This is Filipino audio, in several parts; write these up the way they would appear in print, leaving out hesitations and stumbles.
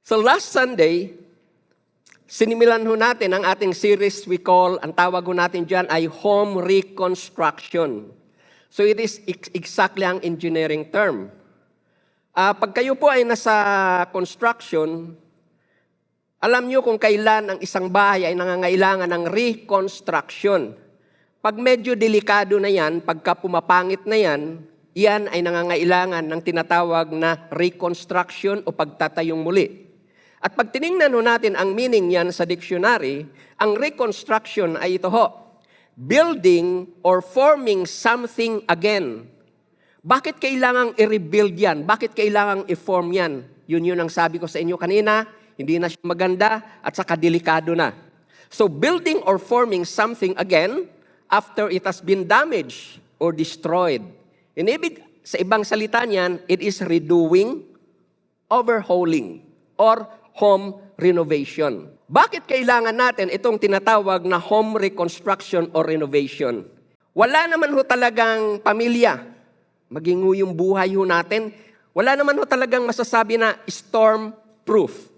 So last Sunday, sinimilan ho natin ang ating series we call, ang tawag ho natin dyan ay home reconstruction. So it is exactly ang engineering term. Pag kayo po ay nasa construction, alam nyo kung kailan ang isang bahay ay nangangailangan ng reconstruction. Pag medyo delikado na yan, pagka pumapangit na yan, yan ay nangangailangan ng tinatawag na reconstruction o pagtatayong muli. At pag tinignan ho natin ang meaning yan sa dictionary, ang reconstruction ay ito ho, building or forming something again. Bakit kailangang i-rebuild yan? Bakit kailangang i-form yan? Yun ang sabi ko sa inyo kanina, hindi na siya maganda at saka delikado na. So building or forming something again after it has been damaged or destroyed. Sa ibang salita niyan, it is redoing, overhauling, or home renovation. Bakit kailangan natin itong tinatawag na home reconstruction or renovation? Wala naman ho talagang pamilya, maging ho yung buhay ho natin, wala naman ho talagang masasabi na storm-proof.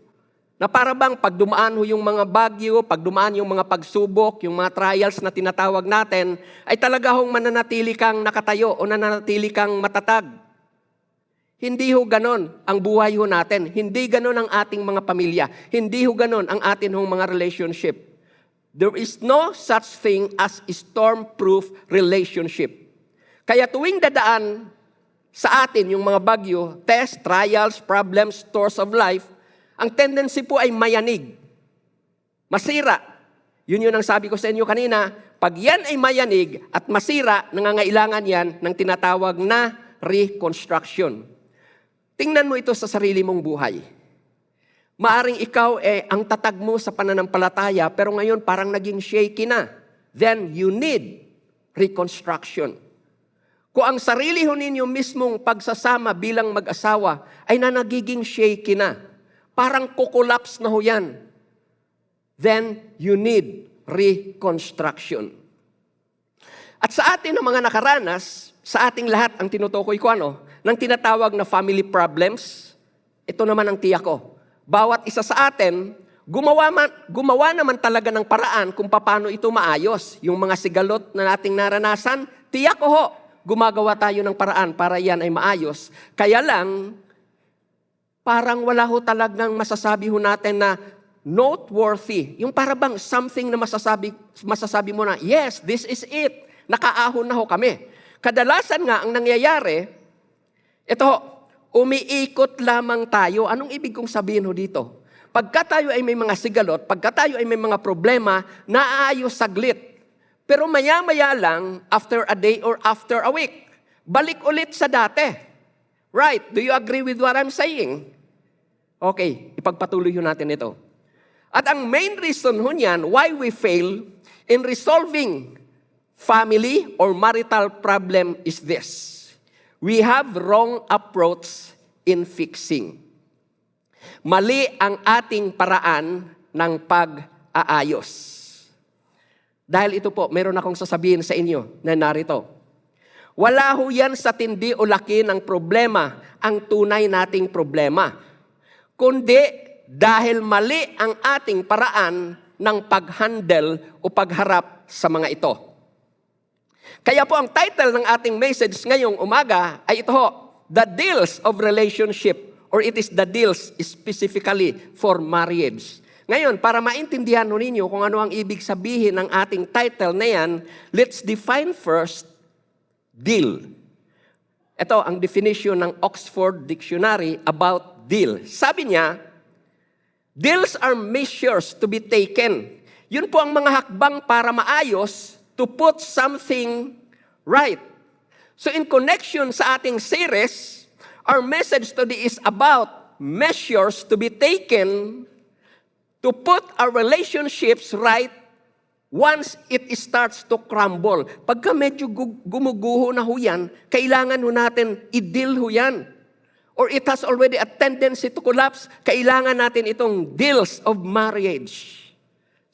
Na para bang pag dumaan ho yung mga bagyo, pag dumaan yung mga pagsubok, yung mga trials na tinatawag natin, ay talaga hong mananatili kang nakatayo o nananatili kang matatag. Hindi ho ganon ang buhay ho natin. Hindi ganon ang ating mga pamilya. Hindi ho ganon ang ating hong mga relationship. There is no such thing as storm-proof relationship. Kaya tuwing dadaan sa atin yung mga bagyo, test, trials, problems, storms of life, ang tendency po ay mayanig, masira. Yun ang sabi ko sa inyo kanina, pag yan ay mayanig at masira, nangangailangan yan ng tinatawag na reconstruction. Tingnan mo ito sa sarili mong buhay. Maaring ikaw ang tatag mo sa pananampalataya, pero ngayon parang naging shaky na. Then you need reconstruction. Kung ang sarili ho ninyo mismong pagsasama bilang mag-asawa ay nagiging shaky na, parang kukulaps na ho yan, then you need reconstruction. At sa atin ng mga nakaranas, sa ating lahat ang tinutukoy ko ng tinatawag na family problems, ito naman ang tiyak ko. Bawat isa sa atin, gumawa naman talaga ng paraan kung paano ito maayos. Yung mga sigalot na nating naranasan, tiyak ko ho, gumagawa tayo ng paraan para yan ay maayos. Kaya lang, parang wala ho talagang masasabi ho natin na noteworthy. Yung para bang something na masasabi mo na, yes, this is it. Nakaahon na ho kami. Kadalasan nga ang nangyayari, ito, umiikot lamang tayo. Anong ibig kong sabihin ho dito? Pagka tayo ay may mga sigalot, pagka tayo ay may mga problema, naaayos saglit. Pero maya-maya lang, after a day or after a week, balik ulit sa dati. Right? Do you agree with what I'm saying? Okay, ipagpatuloy ho natin ito. At ang main reason ho niyan, why we fail in resolving family or marital problem is this. We have wrong approach in fixing. Mali ang ating paraan ng pag-aayos. Dahil ito po, meron akong sasabihin sa inyo na narito. Wala ho yan sa tindi o laki ng problema ang tunay nating problema. Kundi dahil mali ang ating paraan ng pag-handle o pagharap sa mga ito. Kaya po ang title ng ating message ngayong umaga ay ito ho, The Deals of Relationship, or it is the deals specifically for marriage. Ngayon, para maintindihan ninyo kung ano ang ibig sabihin ng ating title na yan, let's define first, deal. Ito ang definition ng Oxford Dictionary about deal. Sabi niya, deals are measures to be taken. Yun po ang mga hakbang para maayos, to put something right. So in connection sa ating series, our message today is about measures to be taken to put our relationships right once it starts to crumble. Pagka medyo gumuguho na ho yan, kailangan ho natin i-deal ho yan. Or it has already a tendency to collapse, kailangan natin itong deals of marriage.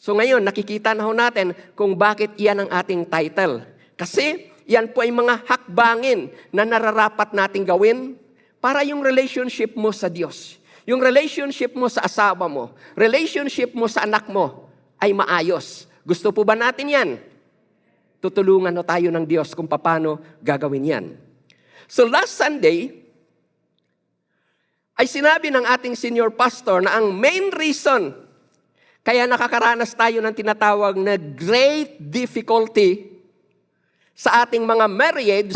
So ngayon, nakikita na ho natin kung bakit iyan ang ating title. Kasi yan po ay mga hakbangin na nararapat nating gawin para yung relationship mo sa Diyos, yung relationship mo sa asawa mo, relationship mo sa anak mo ay maayos. Gusto po ba natin yan? Tutulungan na tayo ng Diyos kung paano gagawin yan. So last Sunday, ay sinabi ng ating senior pastor na ang main reason kaya nakakaranas tayo ng tinatawag na great difficulty sa ating mga marriage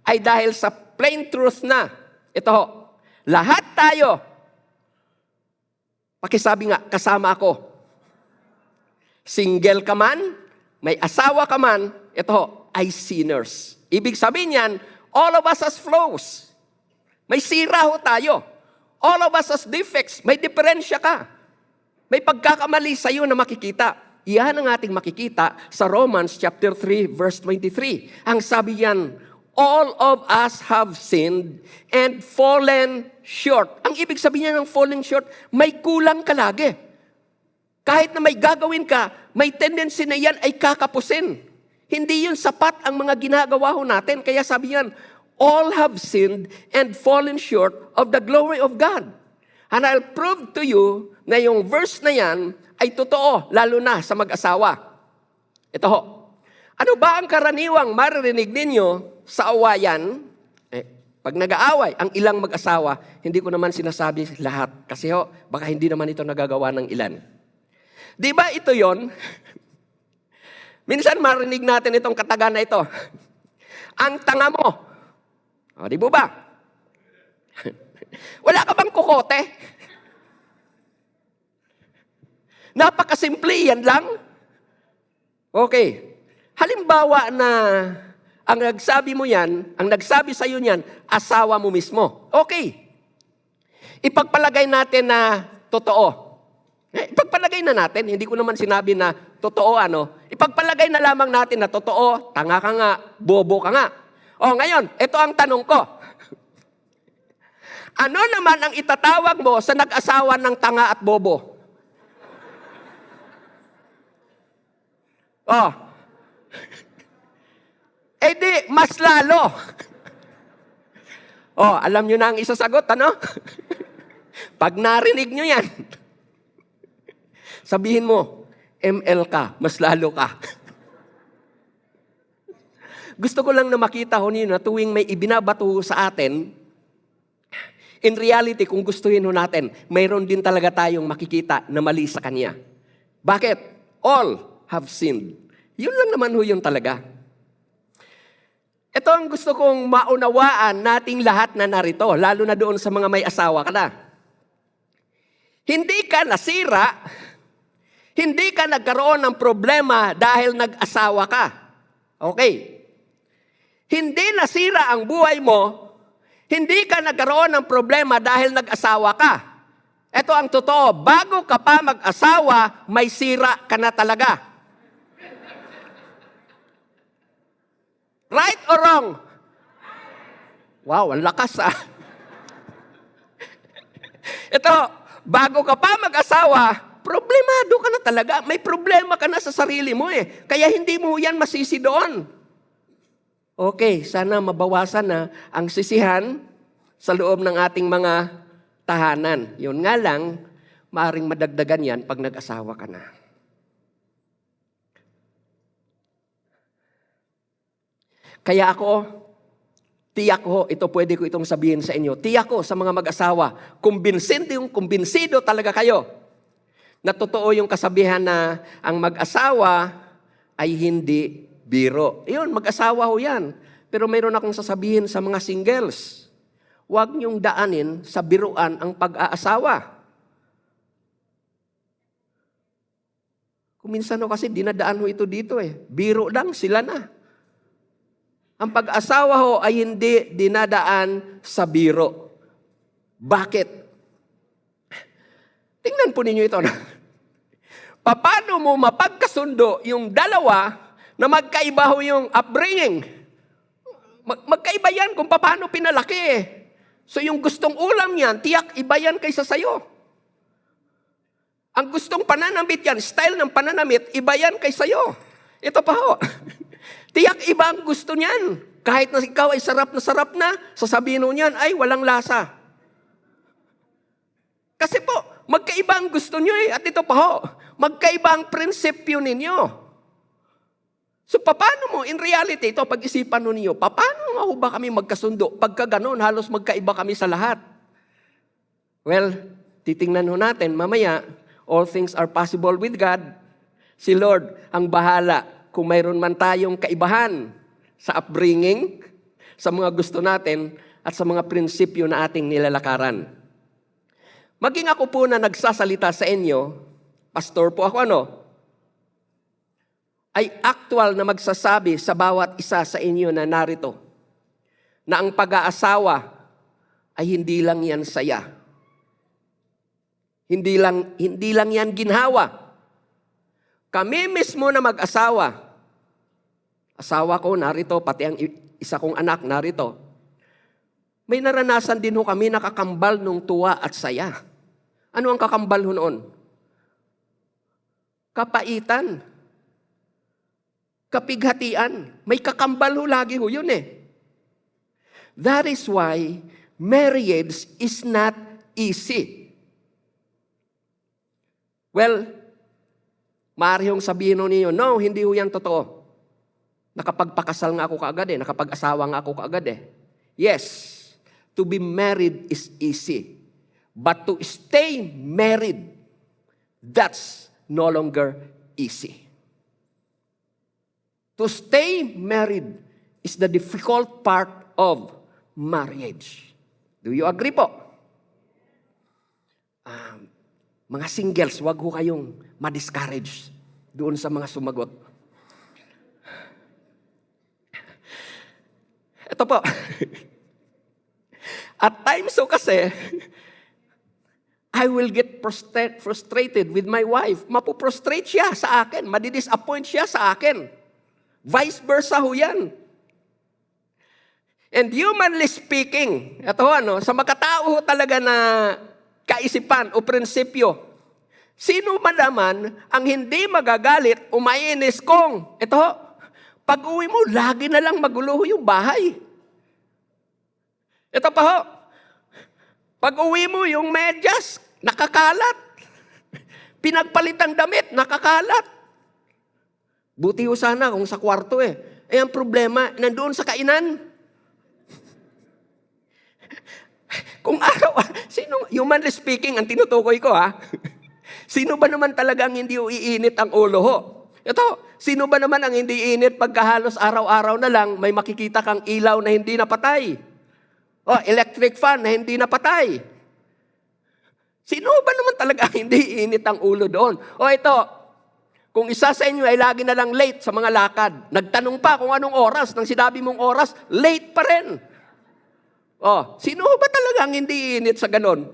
ay dahil sa plain truth na, ito ho, lahat tayo, pakisabi nga, kasama ako. Single ka man, may asawa ka man, ito ho, ay sinners. Ibig sabihin yan, all of us has flaws. May sira ho tayo. All of us has defects. May diferensya ka. May pagkakamali sa iyo na makikita. Iyan ang ating makikita sa Romans chapter 3 verse 23. Ang sabi yan, all of us have sinned and fallen short. Ang ibig sabihin niya ng fallen short, may kulang ka lagi. Kahit na may gagawin ka, may tendency na yan ay kakapusin. Hindi yun sapat ang mga ginagawa ho natin. Kaya sabi yan, all have sinned and fallen short of the glory of God. And I'll prove to you na yung verse na yan ay totoo, lalo na sa mag-asawa. Ito ho. Ano ba ang karaniwang maririnig ninyo sa awayan? Pag nag-aaway, ang ilang mag-asawa, hindi ko naman sinasabi lahat. Kasi ho, baka hindi naman ito nagagawa ng ilan. Di ba ito yon? Minsan marinig natin itong kataga na ito. Ang tanga mo. O, di ba? Wala ka bang kukote? Napakasimple, yan lang. Okay. Halimbawa na ang nagsabi mo yan, ang nagsabi sa iyo niyan, asawa mo mismo. Okay. Ipagpalagay natin na totoo. Ipagpalagay na natin, hindi ko naman sinabi na totoo Ipagpalagay na lamang natin na totoo, tanga ka nga, bobo ka nga. O ngayon, ito ang tanong ko. Ano naman ang itatawag mo sa nag-asawa ng tanga at bobo? Oh. Eh di, mas lalo. Oh, alam nyo na ang isasagot, Pag narinig nyo yan, sabihin mo, ML ka, mas lalo ka. Gusto ko lang na makita ho niyo na tuwing may ibinabato sa atin, in reality, kung gustuhin ho natin, mayroon din talaga tayong makikita na mali sa Kanya. Bakit? All have sinned. Yun lang naman ho yun talaga. Ito ang gusto kong maunawaan nating lahat na narito, lalo na doon sa mga may asawa ka na. Hindi ka nasira, hindi ka nagkaroon ng problema dahil nag-asawa ka. Okay. Hindi nasira ang buhay mo, hindi ka nagkaroon ng problema dahil nag-asawa ka. Ito ang totoo, bago ka pa mag-asawa, may sira ka na talaga. Right or wrong? Wow, ang lakas Ito, bago ka pa mag-asawa, problemado ka na talaga. May problema ka na sa sarili mo Kaya hindi mo yan masisi doon. Okay, sana mabawasan na ang sisihan sa loob ng ating mga tahanan. Yun nga lang, maaaring madagdagan yan pag nag-asawa ka na. Kaya ako, tiyak ko, ito pwede ko itong sabihin sa inyo, tiyak ko sa mga mag-asawa, kumbinsido talaga kayo na totoo yung kasabihan na ang mag-asawa ay hindi biro. Ayun, mag-asawa ho yan. Pero mayroon akong sasabihin sa mga singles, huwag niyong daanin sa biruan ang pag-aasawa. Kung minsan ho kasi dinadaan ho ito dito biro lang, sila na. Ang pag-asawa ho ay hindi dinadaan sa biro. Bakit? Tingnan po ninyo ito. Paano mo mapagkasundo yung dalawa na magkaiba ho yung upbringing? Magkaiba yan kung paano pinalaki So yung gustong ulam yan, tiyak iba yan kaysa sayo. Ang gustong pananamit yan, style ng pananamit, iba yan kaysa sayo. Ito pa ho. Tiyak iba ang gusto niyan. Kahit na ikaw ay sarap na, sasabihin mo niyan, ay walang lasa. Kasi po, magkaiba ang gusto nyo eh. At ito pa ho, magkaiba ang prinsipyo ninyo. So, paano mo, in reality, ito, pag-isipan nyo ninyo, paano nga ho ba kami magkasundo? Pagka ganun, halos magkaiba kami sa lahat. Well, titingnan ho natin, mamaya, all things are possible with God. Si Lord ang bahala kung mayroon man tayong kaibahan sa upbringing, sa mga gusto natin, at sa mga prinsipyo na ating nilalakaran. Maging ako po na nagsasalita sa inyo, pastor po ako ay actual na magsasabi sa bawat isa sa inyo na narito, na ang pag-aasawa ay hindi lang yan saya. Hindi lang yan ginhawa. Kami mismo na mag-asawa, asawa ko narito, pati ang isa kong anak narito, may naranasan din ho kami nakakambal nung tuwa at saya. Ano ang kakambal ho noon? Kapaitan. Kapighatian. May kakambal ho lagi ho yun eh. That is why marriage is not easy. Well, maaari hong sabihin ho ninyo, no, hindi ho yan totoo. Nakapagpakasal nga ako kaagad eh, nakapag-asawa nga ako kaagad eh. Yes, to be married is easy. But to stay married, that's no longer easy. To stay married is the difficult part of marriage. Do you agree po? Mga singles, wag ho kayong ma-discourage doon sa mga sumagot. Ito po. At times so kasi, I will get frustrated with my wife. Mapuprostrate siya sa akin. Madidisappoint siya sa akin. Vice versa ho yan. And humanly speaking, ito sa makatao talaga na kaisipan o prinsipyo, sino man naman ang hindi magagalit o mainis kung, ito, pag uwi mo, lagi na lang magulo yung bahay. Ito pa ho, pag uwi mo, yung medyas, nakakalat. Pinagpalitang damit, nakakalat. Buti ho sana kung sa kwarto eh. Eh ang problema, nandoon sa kainan. Kung humanly speaking, ang tinutukoy ko sino ba naman talagang hindi iinit ang ulo ho? Ito, sino ba naman ang hindi init pagkahalos araw-araw na lang may makikita kang ilaw na hindi napatay? O, electric fan na hindi napatay. Sino ba naman talaga hindi init ang ulo doon? O ito, kung isa sa inyo ay lagi na lang late sa mga lakad, nagtanong pa kung anong oras, nang sinabi mong oras, late pa rin. O, sino ba talagang hindi init sa ganon?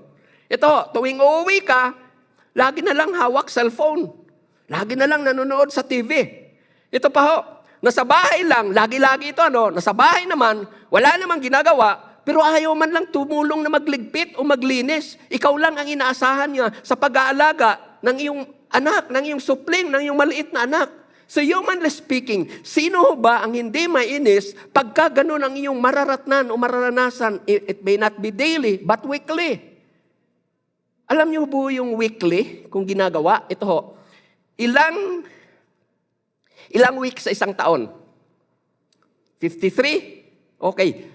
Ito, tuwing uuwi ka, lagi na lang hawak cellphone. Lagi na lang nanonood sa TV. Ito pa ho, nasa bahay lang, lagi-lagi ito nasa bahay naman, wala namang ginagawa, pero ayaw man lang tumulong na magligpit o maglinis. Ikaw lang ang inaasahan niya sa pag-aalaga ng iyong anak, ng iyong supling, ng iyong maliit na anak. So humanly speaking, sino ba ang hindi mainis pagka ganun ang iyong mararatnan o mararanasan? It may not be daily, but weekly. Alam niyo po yung weekly, kung ginagawa, ito ho, ilang weeks sa isang taon? 53? Okay.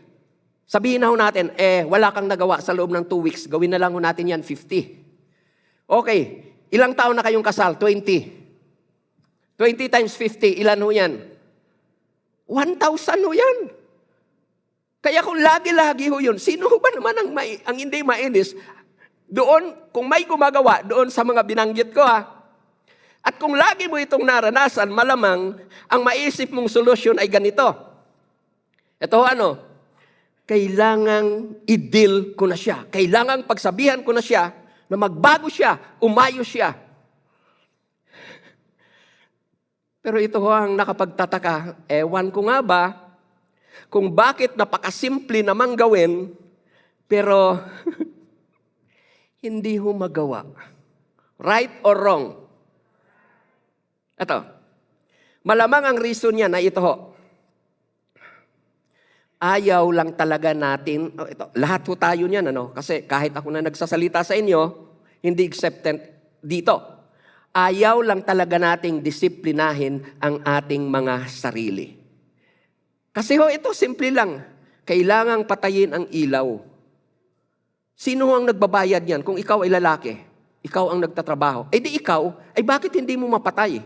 Sabihin na ho natin, wala kang nagawa sa loob ng 2 weeks. Gawin na lang ho natin yan, 50. Okay. Ilang taon na kayong kasal? 20. 20 times 50, ilan ho yan? 1,000 ho yan. Kaya kung lagi-lagi ho yun, sino ba naman ang hindi mainis? Doon, kung may gumagawa, doon sa mga binanggit ko At kung lagi mo itong naranasan, malamang, ang maisip mong solusyon ay ganito. Ito kailangang i-deal ko na siya. Kailangang pagsabihan ko na siya na magbago siya, umayos siya. Pero ito ang nakapagtataka. Ewan ko nga ba kung bakit napakasimple namang gawin, pero hindi ho magawa. Right or wrong? Ito. Malamang ang reason niya na ito ho. Ayaw lang talaga natin, ito, lahat ho tayo niyan, kasi kahit ako na nagsasalita sa inyo, Hindi accepted dito. Ayaw lang talaga nating disiplinahin ang ating mga sarili. Kasi ito simple lang. Kailangang patayin ang ilaw. Sino ang nagbabayad yan? Kung ikaw ay lalaki, ikaw ang nagtatrabaho. Eh di ikaw, ay bakit hindi mo mapatay?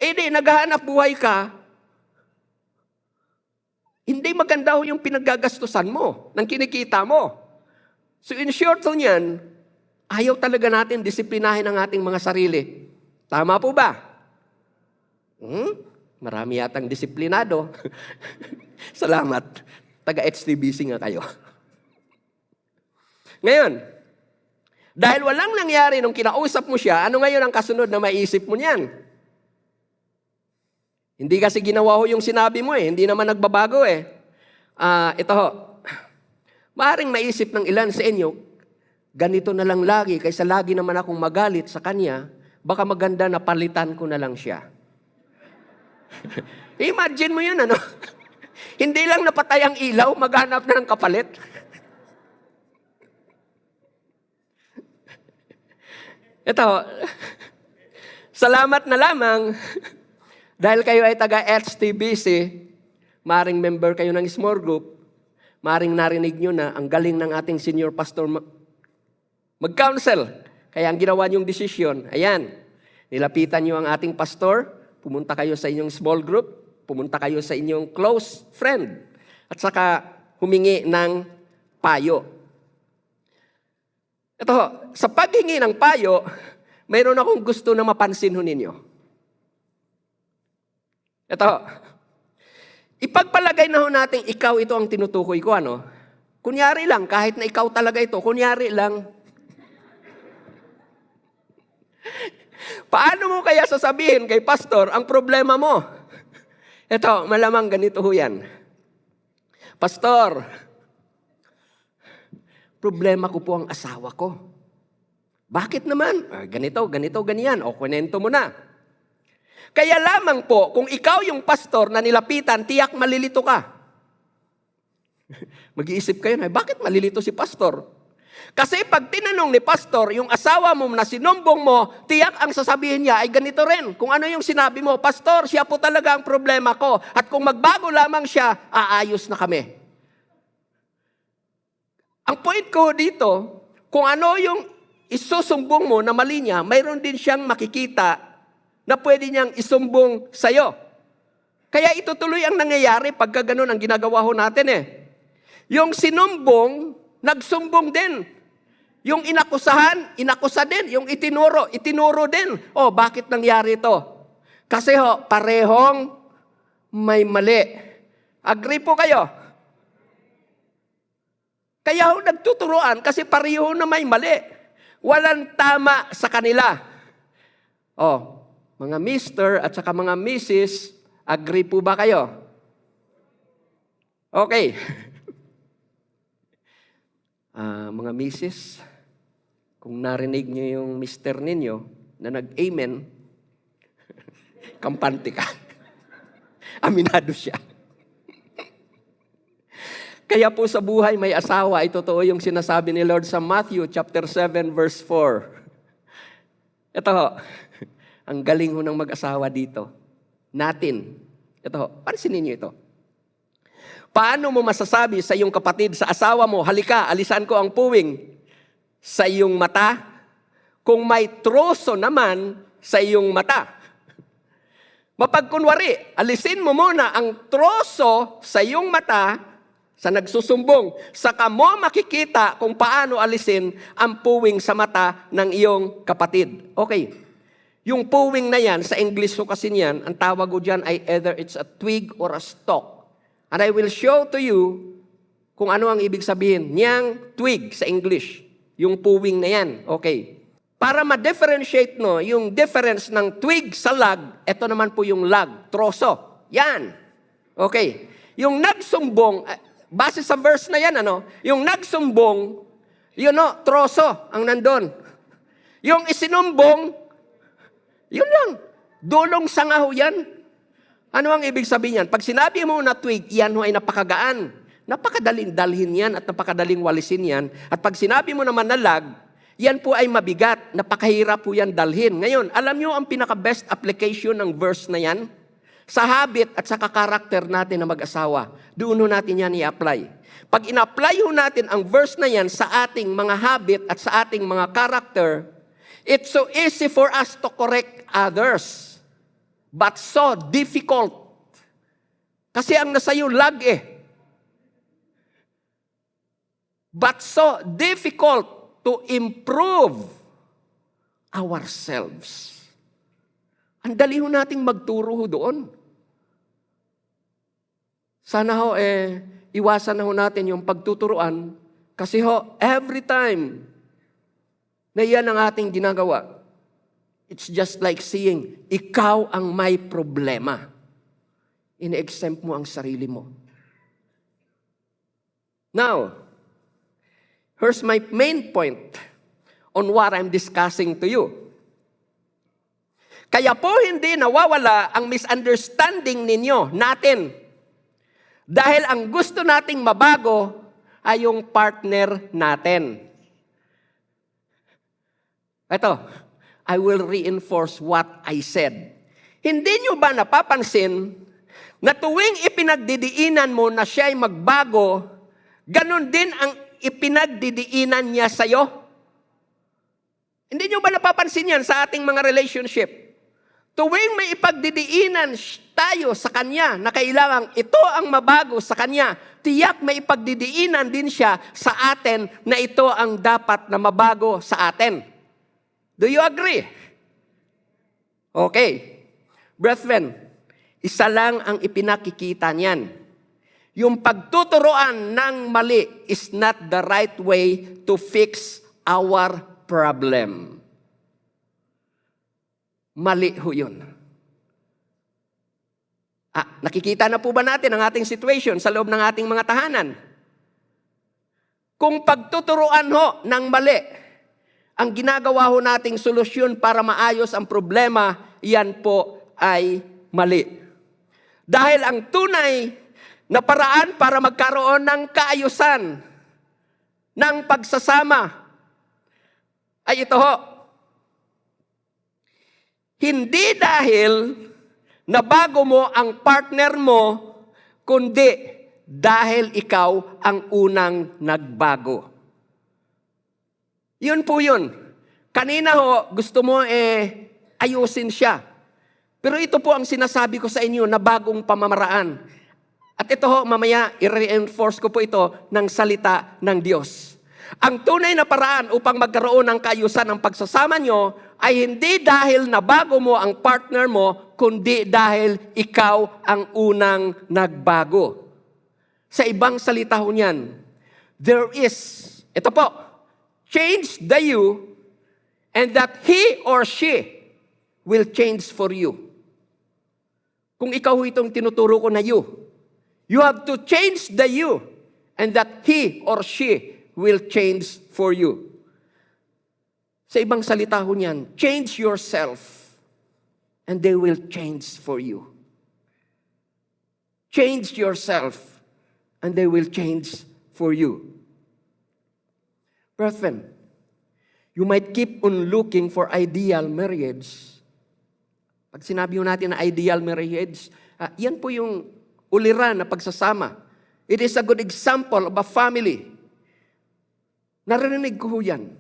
Eh di, naghahanap buhay ka, hindi maganda yung pinaggagastusan mo, ng kinikita mo. So in short niyan, ayaw talaga natin disiplinahin ang ating mga sarili. Tama po ba? Marami yatang disiplinado. Salamat. Taga-HTBC nga kayo. Ngayon, dahil walang nangyari nung kinausap mo siya, ano ngayon ang kasunod na maiisip mo niyan? Hindi kasi ginawa ho yung sinabi mo hindi naman nagbabago Ito ho, maaaring maisip ng ilan sa inyo, ganito na lang lagi, kaysa lagi naman akong magalit sa kanya, baka maganda na palitan ko na lang siya. Imagine mo yun, Hindi lang napatay ang ilaw, maghanap na ng kapalit. Ito, salamat na lamang dahil kayo ay taga-HTBC, maring member kayo ng small group, maring narinig nyo na ang galing ng ating senior pastor mag-counsel. Kaya ang ginawa niyong desisyon, ayan, nilapitan nyo ang ating pastor, pumunta kayo sa inyong small group, pumunta kayo sa inyong close friend, at saka humingi ng payo. Ito, sa paghingi ng payo, mayroon akong gusto na mapansin ho ninyo. Ito, ipagpalagay na ho natin ikaw ito ang tinutukoy ko, Kunyari lang, kahit na ikaw talaga ito, kunyari lang. Paano mo kaya sasabihin kay pastor ang problema mo? Ito, malamang ganito ho yan. Pastor, problema ko po ang asawa ko. Bakit naman? Ganito, ganyan. O, kunento mo na. Kaya lamang po, kung ikaw yung pastor na nilapitan, tiyak malilito ka. Mag-iisip kayo na, bakit malilito si pastor? Kasi pag tinanong ni pastor, yung asawa mo na sinumbong mo, tiyak ang sasabihin niya ay ganito rin. Kung ano yung sinabi mo, pastor, siya po talaga ang problema ko. At kung magbago lamang siya, aayos na kami. Ang point ko dito, kung ano yung isusumbong mo na mali niya, mayroon din siyang makikita na pwede niyang isumbong sa'yo. Kaya ito tuloy ang nangyayari pagka ganun ang ginagawa ho natin Yung sinumbong, nagsumbong din. Yung inakusahan, inakusa din. Yung itinuro din. Bakit nangyari ito? Kasi parehong may mali. Agree po kayo? Kaya nagtuturuan kasi pareho na may mali. Walang tama sa kanila. Mga Mr. at saka mga Mrs., agree po ba kayo? Okay. Mga Mrs., kung narinig niyo yung Mr. ninyo na nag-amen, kampante ka. Aminado siya. Kaya po sa buhay may asawa, ay totoo yung sinasabi ni Lord sa Matthew chapter 7 verse 4. Ito ang galing ho ng mag-asawa dito. Natin. Ito pansinin niyo ito. Paano mo masasabi sa iyong kapatid, sa asawa mo, halika, alisan ko ang puwing sa iyong mata, kung may troso naman sa iyong mata? Mapagkunwari, alisin mo muna ang troso sa iyong mata sa nagsusumbong, saka mo makikita kung paano alisin ang puwing sa mata ng iyong kapatid. Okay. Yung puwing na yan, sa English ko kasi niyan, ang tawag ko dyan ay either it's a twig or a stalk. And I will show to you kung ano ang ibig sabihin niyang twig sa English. Yung puwing na yan. Okay. Para ma-differentiate yung difference ng twig sa lag, ito naman po yung lag, troso. Yan. Okay. Yung nagsumbong, base sa verse na yan, yung nagsumbong, troso ang nandun. Yung isinumbong, yun lang. Dulong sangaho yan. Ano ang ibig sabihin yan? Pag sinabi mo na twig, yan ay napakagaan. Napakadaling dalhin yan at napakadaling walisin yan. At pag sinabi mo naman na lag, yan po ay mabigat. Napakahirap po yan dalhin. Ngayon, alam nyo ang pinaka-best application ng verse na yan? Sa habit at sa karakter natin na mag-asawa. Doon ho natin yan i-apply. Pag in-apply ho natin ang verse na yan sa ating mga habit at sa ating mga character, it's so easy for us to correct others. But so difficult. Kasi ang nasa iyo lag eh. But so difficult to improve ourselves. Ang dali ho nating magturo ho doon. Sana ho iwasan na ho natin yung pagtuturuan kasi ho, every time na yan ang ating ginagawa, it's just like saying, ikaw ang may problema. Ine-exempt mo ang sarili mo. Now, here's my main point on what I'm discussing to you. Kaya po hindi nawawala ang misunderstanding ninyo, natin. Dahil ang gusto nating mabago ay yung partner natin. Ito, I will reinforce what I said. Hindi nyo ba napapansin na tuwing ipinagdidiinan mo na siya ay magbago, ganun din ang ipinagdidiinan niya sa'yo? Hindi nyo ba napapansin yan sa ating mga relationship? Tuwing may ipagdidiinan tayo sa Kanya na kailangang ito ang mabago sa Kanya, tiyak may ipagdidiinan din siya sa atin na ito ang dapat na mabago sa atin. Do you agree? Okay. Brethren, isa lang ang ipinakikita niyan. Yung pagtuturoan ng mali is not the right way to fix our problem. Mali ho yun. Nakikita na po ba natin ang ating situation sa loob ng ating mga tahanan? Kung pagtuturoan ho ng mali, ang ginagawa ho nating solusyon para maayos ang problema, yan po ay mali. Dahil ang tunay na paraan para magkaroon ng kaayusan, ng pagsasama, ay ito ho. Hindi dahil nabago mo ang partner mo, kundi dahil ikaw ang unang nagbago. Yun po yun. Kanina ho, gusto mo ayusin siya. Pero ito po ang sinasabi ko sa inyo na bagong pamamaraan. At ito ho, mamaya, i-reinforce ko po ito ng salita ng Diyos. Ang tunay na paraan upang magkaroon ng kaayusan ng pagsasama nyo ay hindi dahil nabago mo ang partner mo, kundi dahil ikaw ang unang nagbago. Sa ibang salita ho niyan, there is, ito po, change the you and that he or she will change for you. Kung ikaw itong tinuturo ko na you have to change the you and that he or she will change for you. Sa ibang salita ho niyan, change yourself and they will change for you. Change yourself and they will change for you. Brethren, you might keep on looking for ideal marriage. Pag sinabi ho natin na ideal marriage, yan po yung uliran na pagsasama. It is a good example of a family. Narinig ko ho yan.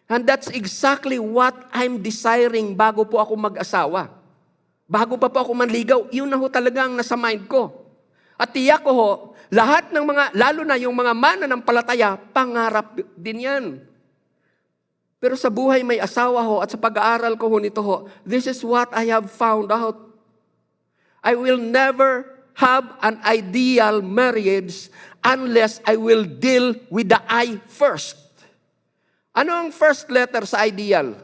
And that's exactly what I'm desiring bago po ako mag-asawa. Bago pa po ako manligaw, yun na ho talagang nasa mind ko. At tiyak ko ho, lahat ng mga, lalo na yung mga mananampalataya, pangarap din yan. Pero sa buhay may asawa ho at sa pag-aaral ko ho nito ho, this is what I have found out. I will never have an ideal marriage unless I will deal with the I first. Ano ang first letter sa ideal?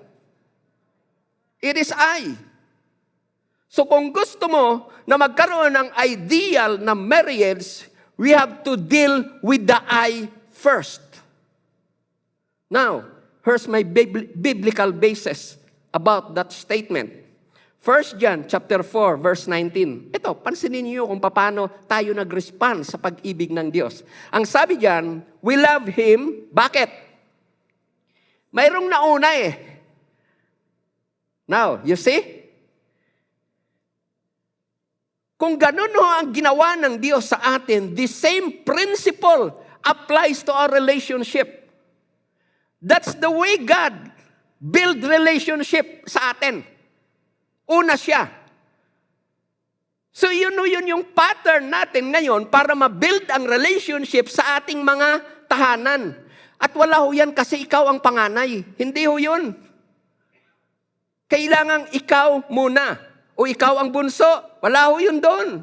It is I. So kung gusto mo na magkaroon ng ideal na marriage, we have to deal with the I first. Now, here's my biblical basis about that statement. 1 John chapter 4, verse 19. Ito, pansinin niyo kung paano tayo nag-respond sa pag-ibig ng Diyos. Ang sabi diyan, we love Him. Bakit? Mayroong nauna eh. Now, you see? Kung ganun ho ang ginawa ng Diyos sa atin, the same principle applies to our relationship. That's the way God build relationship sa atin. Una siya. So yun yung pattern natin ngayon para ma-build ang relationship sa ating mga tahanan. At wala ho yan kasi ikaw ang panganay. Hindi ho yun. Kailangang ikaw muna. O ikaw ang bunso. Wala ho yun doon.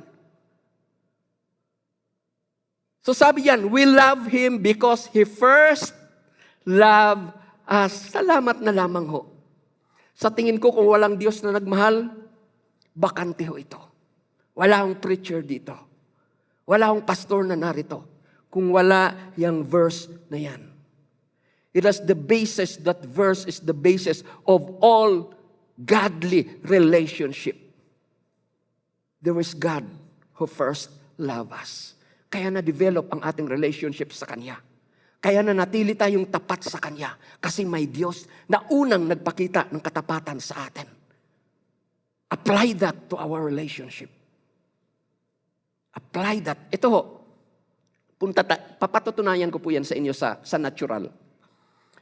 So sabi yan, we love Him because He first loved us. Salamat na lamang ho. Sa tingin ko, kung walang Diyos na nagmahal, bakante ho ito. Wala akong preacher dito. Wala akong pastor na narito. Kung wala yung verse na yan. It is the basis, that verse is the basis of all godly relationship. There is God who first loved us. Kaya na-develop ang ating relationship sa Kanya. Kaya nanatili tayong tapat sa Kanya kasi may Diyos na unang nagpakita ng katapatan sa atin. Apply that to our relationship. Apply that. Ito ho, papatutunayan ko po yan sa inyo sa natural.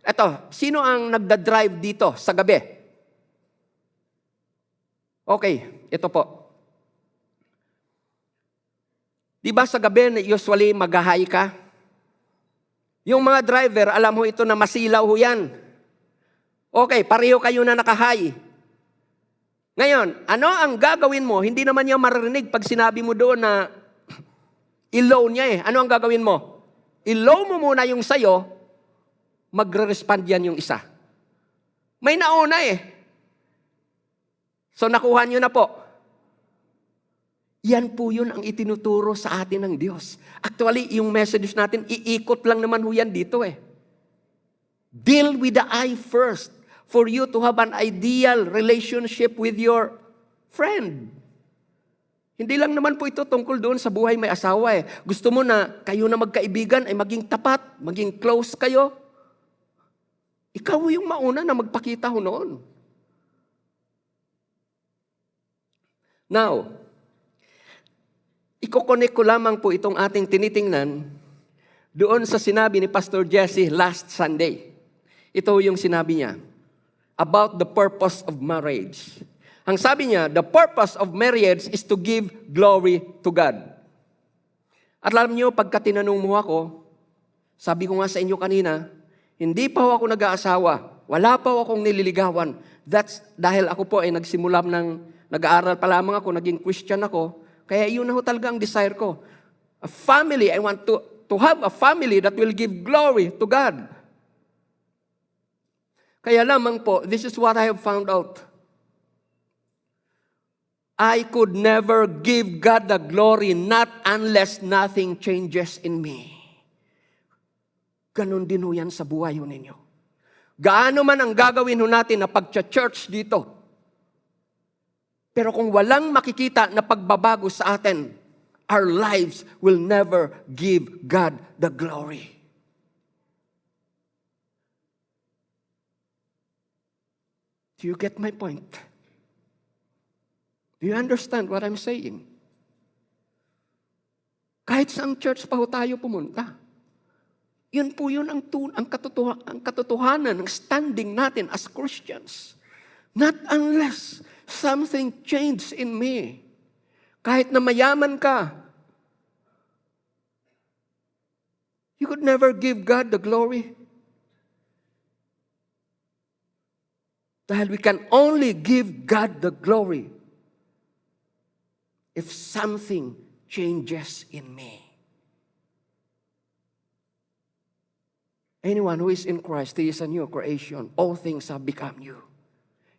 Ito, sino ang nagda-drive dito sa gabi? Okay, ito po. Di ba sa gabi usually mag-high ka? Yung mga driver, alam mo ito na masilaw ho yan. Okay, pareho kayo na naka-high. Ngayon, ano ang gagawin mo? Hindi naman niya maririnig pag sinabi mo doon na i-low niya eh. Ano ang gagawin mo? I-low mo muna yung sayo, magre-respond yan yung isa. May nauna eh. So nakuha niyo na po. Yan po yun ang itinuturo sa atin ng Diyos. Actually, yung message natin, iikot lang naman ho yan dito eh. Deal with the I first for you to have an ideal relationship with your friend. Hindi lang naman po ito tungkol doon sa buhay may asawa eh. Gusto mo na kayo na magkaibigan ay maging tapat, maging close kayo. Ikaw yung mauna na magpakita ho noon. Now, iko-connect ko lamang po itong ating tinitingnan doon sa sinabi ni Pastor Jesse last Sunday. Ito yung sinabi niya about the purpose of marriage. Ang sabi niya, the purpose of marriage is to give glory to God. At alam niyo, pagka tinanong mo ako, sabi ko nga sa inyo kanina, hindi pa ako nag-aasawa, wala pa akong nililigawan. That's dahil ako po ay nagsimula nag-aaral pa lamang ako, naging Christian ako. Kaya yun na ho talaga ang desire ko. A family, I want to have a family that will give glory to God. Kaya lamang po, this is what I have found out. I could never give God the glory not unless nothing changes in me. Ganon din ho yan sa buhay ho ninyo. Gaano man ang gagawin ho natin na pag-church dito, pero kung walang makikita na pagbabago sa atin, our lives will never give God the glory. Do you get my point? Do you understand what I'm saying? Kahit saang church pa ho tayo pumunta, yun po yun ang katotohanan ng standing natin as Christians. Not unless something changed in me. Kahit na mayaman ka, you could never give God the glory. Dahil we can only give God the glory if something changes in me. Anyone who is in Christ, he is a new creation. All things have become new.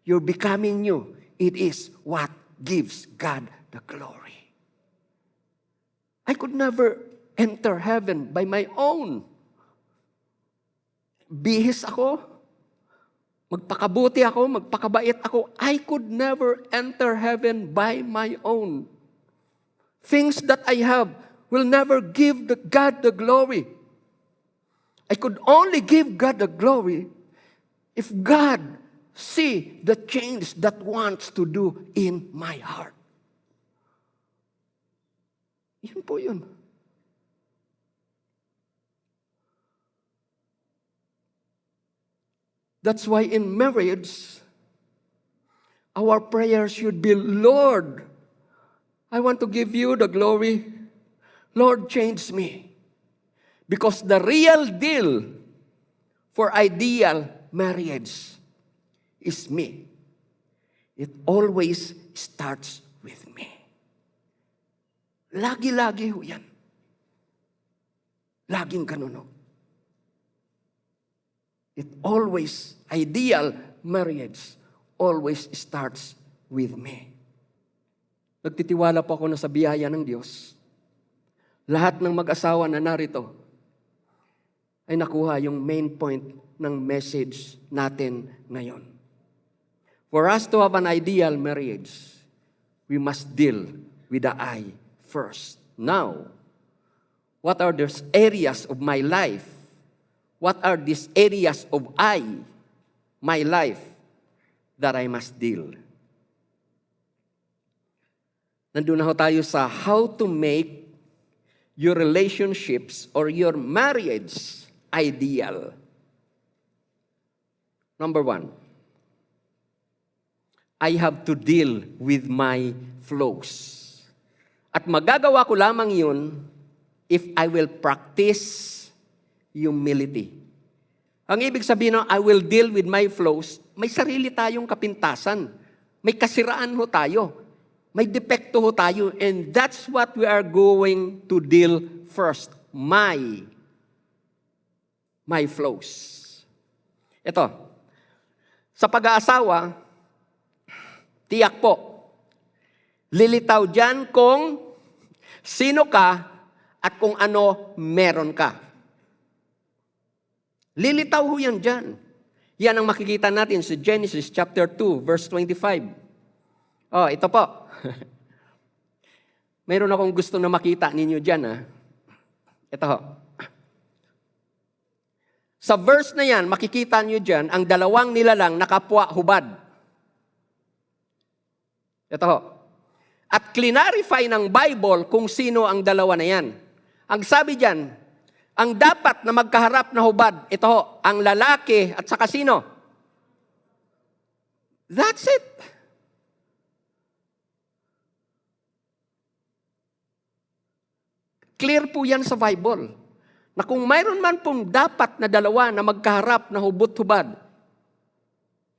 You're becoming new. It is what gives God the glory. I could never enter heaven by my own. Bihis ako. magpakabuti ako, magpakabait ako. I could never enter heaven by my own. Things that I have will never give God the glory. I could only give God the glory if God see the change that wants to do in my heart. Yun po yun. That's why in marriage, our prayer should be, Lord, I want to give you the glory. Lord, change me. Because the real deal for ideal marriage is me. It always starts with me. Lagi-lagi ho yan. Laging ganun ho. It always, ideal marriage always starts with me. Nagtitiwala po ako na sa biyaya ng Diyos. Lahat ng mag-asawa na narito ay nakuha yung main point ng message natin ngayon. For us to have an ideal marriage, we must deal with the I first. Now, what are those areas of my life? What are these areas of my life, that I must deal? Nandun na ho tayo sa how to make your relationships or your marriage ideal. Number 1, I have to deal with my flaws. At magagawa ko lamang yun if I will practice humility. Ang ibig sabihin ng I will deal with my flaws, may sarili tayong kapintasan. May kasiraan ho tayo. May depekto ho tayo. And that's what we are going to deal first. My flaws. Ito, sa pag-aasawa, tiyak po, lilitaw dyan kung sino ka at kung ano meron ka. Lilitaw ho yan dyan. Yan ang makikita natin sa Genesis chapter 2, verse 25. Oh, ito po. Mayroon akong gusto na makita ninyo dyan. Ha? Ito ho. Sa verse na yan, makikita nyo dyan, ang dalawang nilalang nakapwa-hubad. Ito ho. At clarify ng Bible kung sino ang dalawa na yan. Ang sabi dyan, ang dapat na magkaharap na hubad, ito ho, ang lalaki at saka sino? That's it. Clear po yan sa Bible. Na kung mayroon man pong dapat na dalawa na magkaharap na hubot-hubad,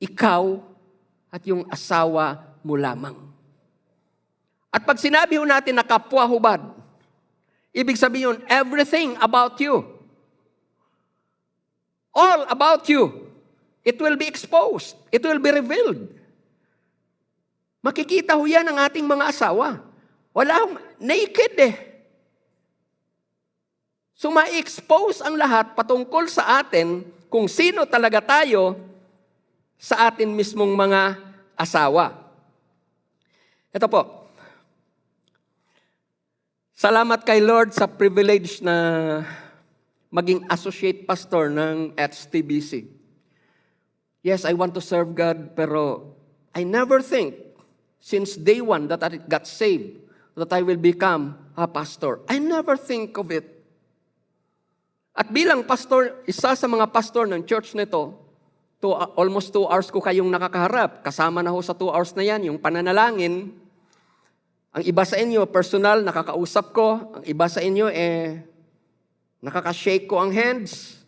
ikaw at yung asawa mo lamang. At pag sinabi ho natin na kapwa-hubad, ibig sabihin, everything about you. All about you. It will be exposed. It will be revealed. Makikita ho yan ng ating mga asawa. Wala hong naked eh. So ma-expose ang lahat patungkol sa atin kung sino talaga tayo sa atin mismong mga asawa. Ito po. Salamat kay Lord sa privilege na maging associate pastor ng HTBC. Yes, I want to serve God, pero I never think, since day one that I got saved, that I will become a pastor. I never think of it. At bilang pastor, isa sa mga pastor ng church nito, almost 2 hours ko kayong nakakaharap. Kasama na ho sa 2 hours na yan, yung pananalangin. Ang iba sa inyo, personal, nakakausap ko. Ang iba sa inyo, nakakashake ko ang hands.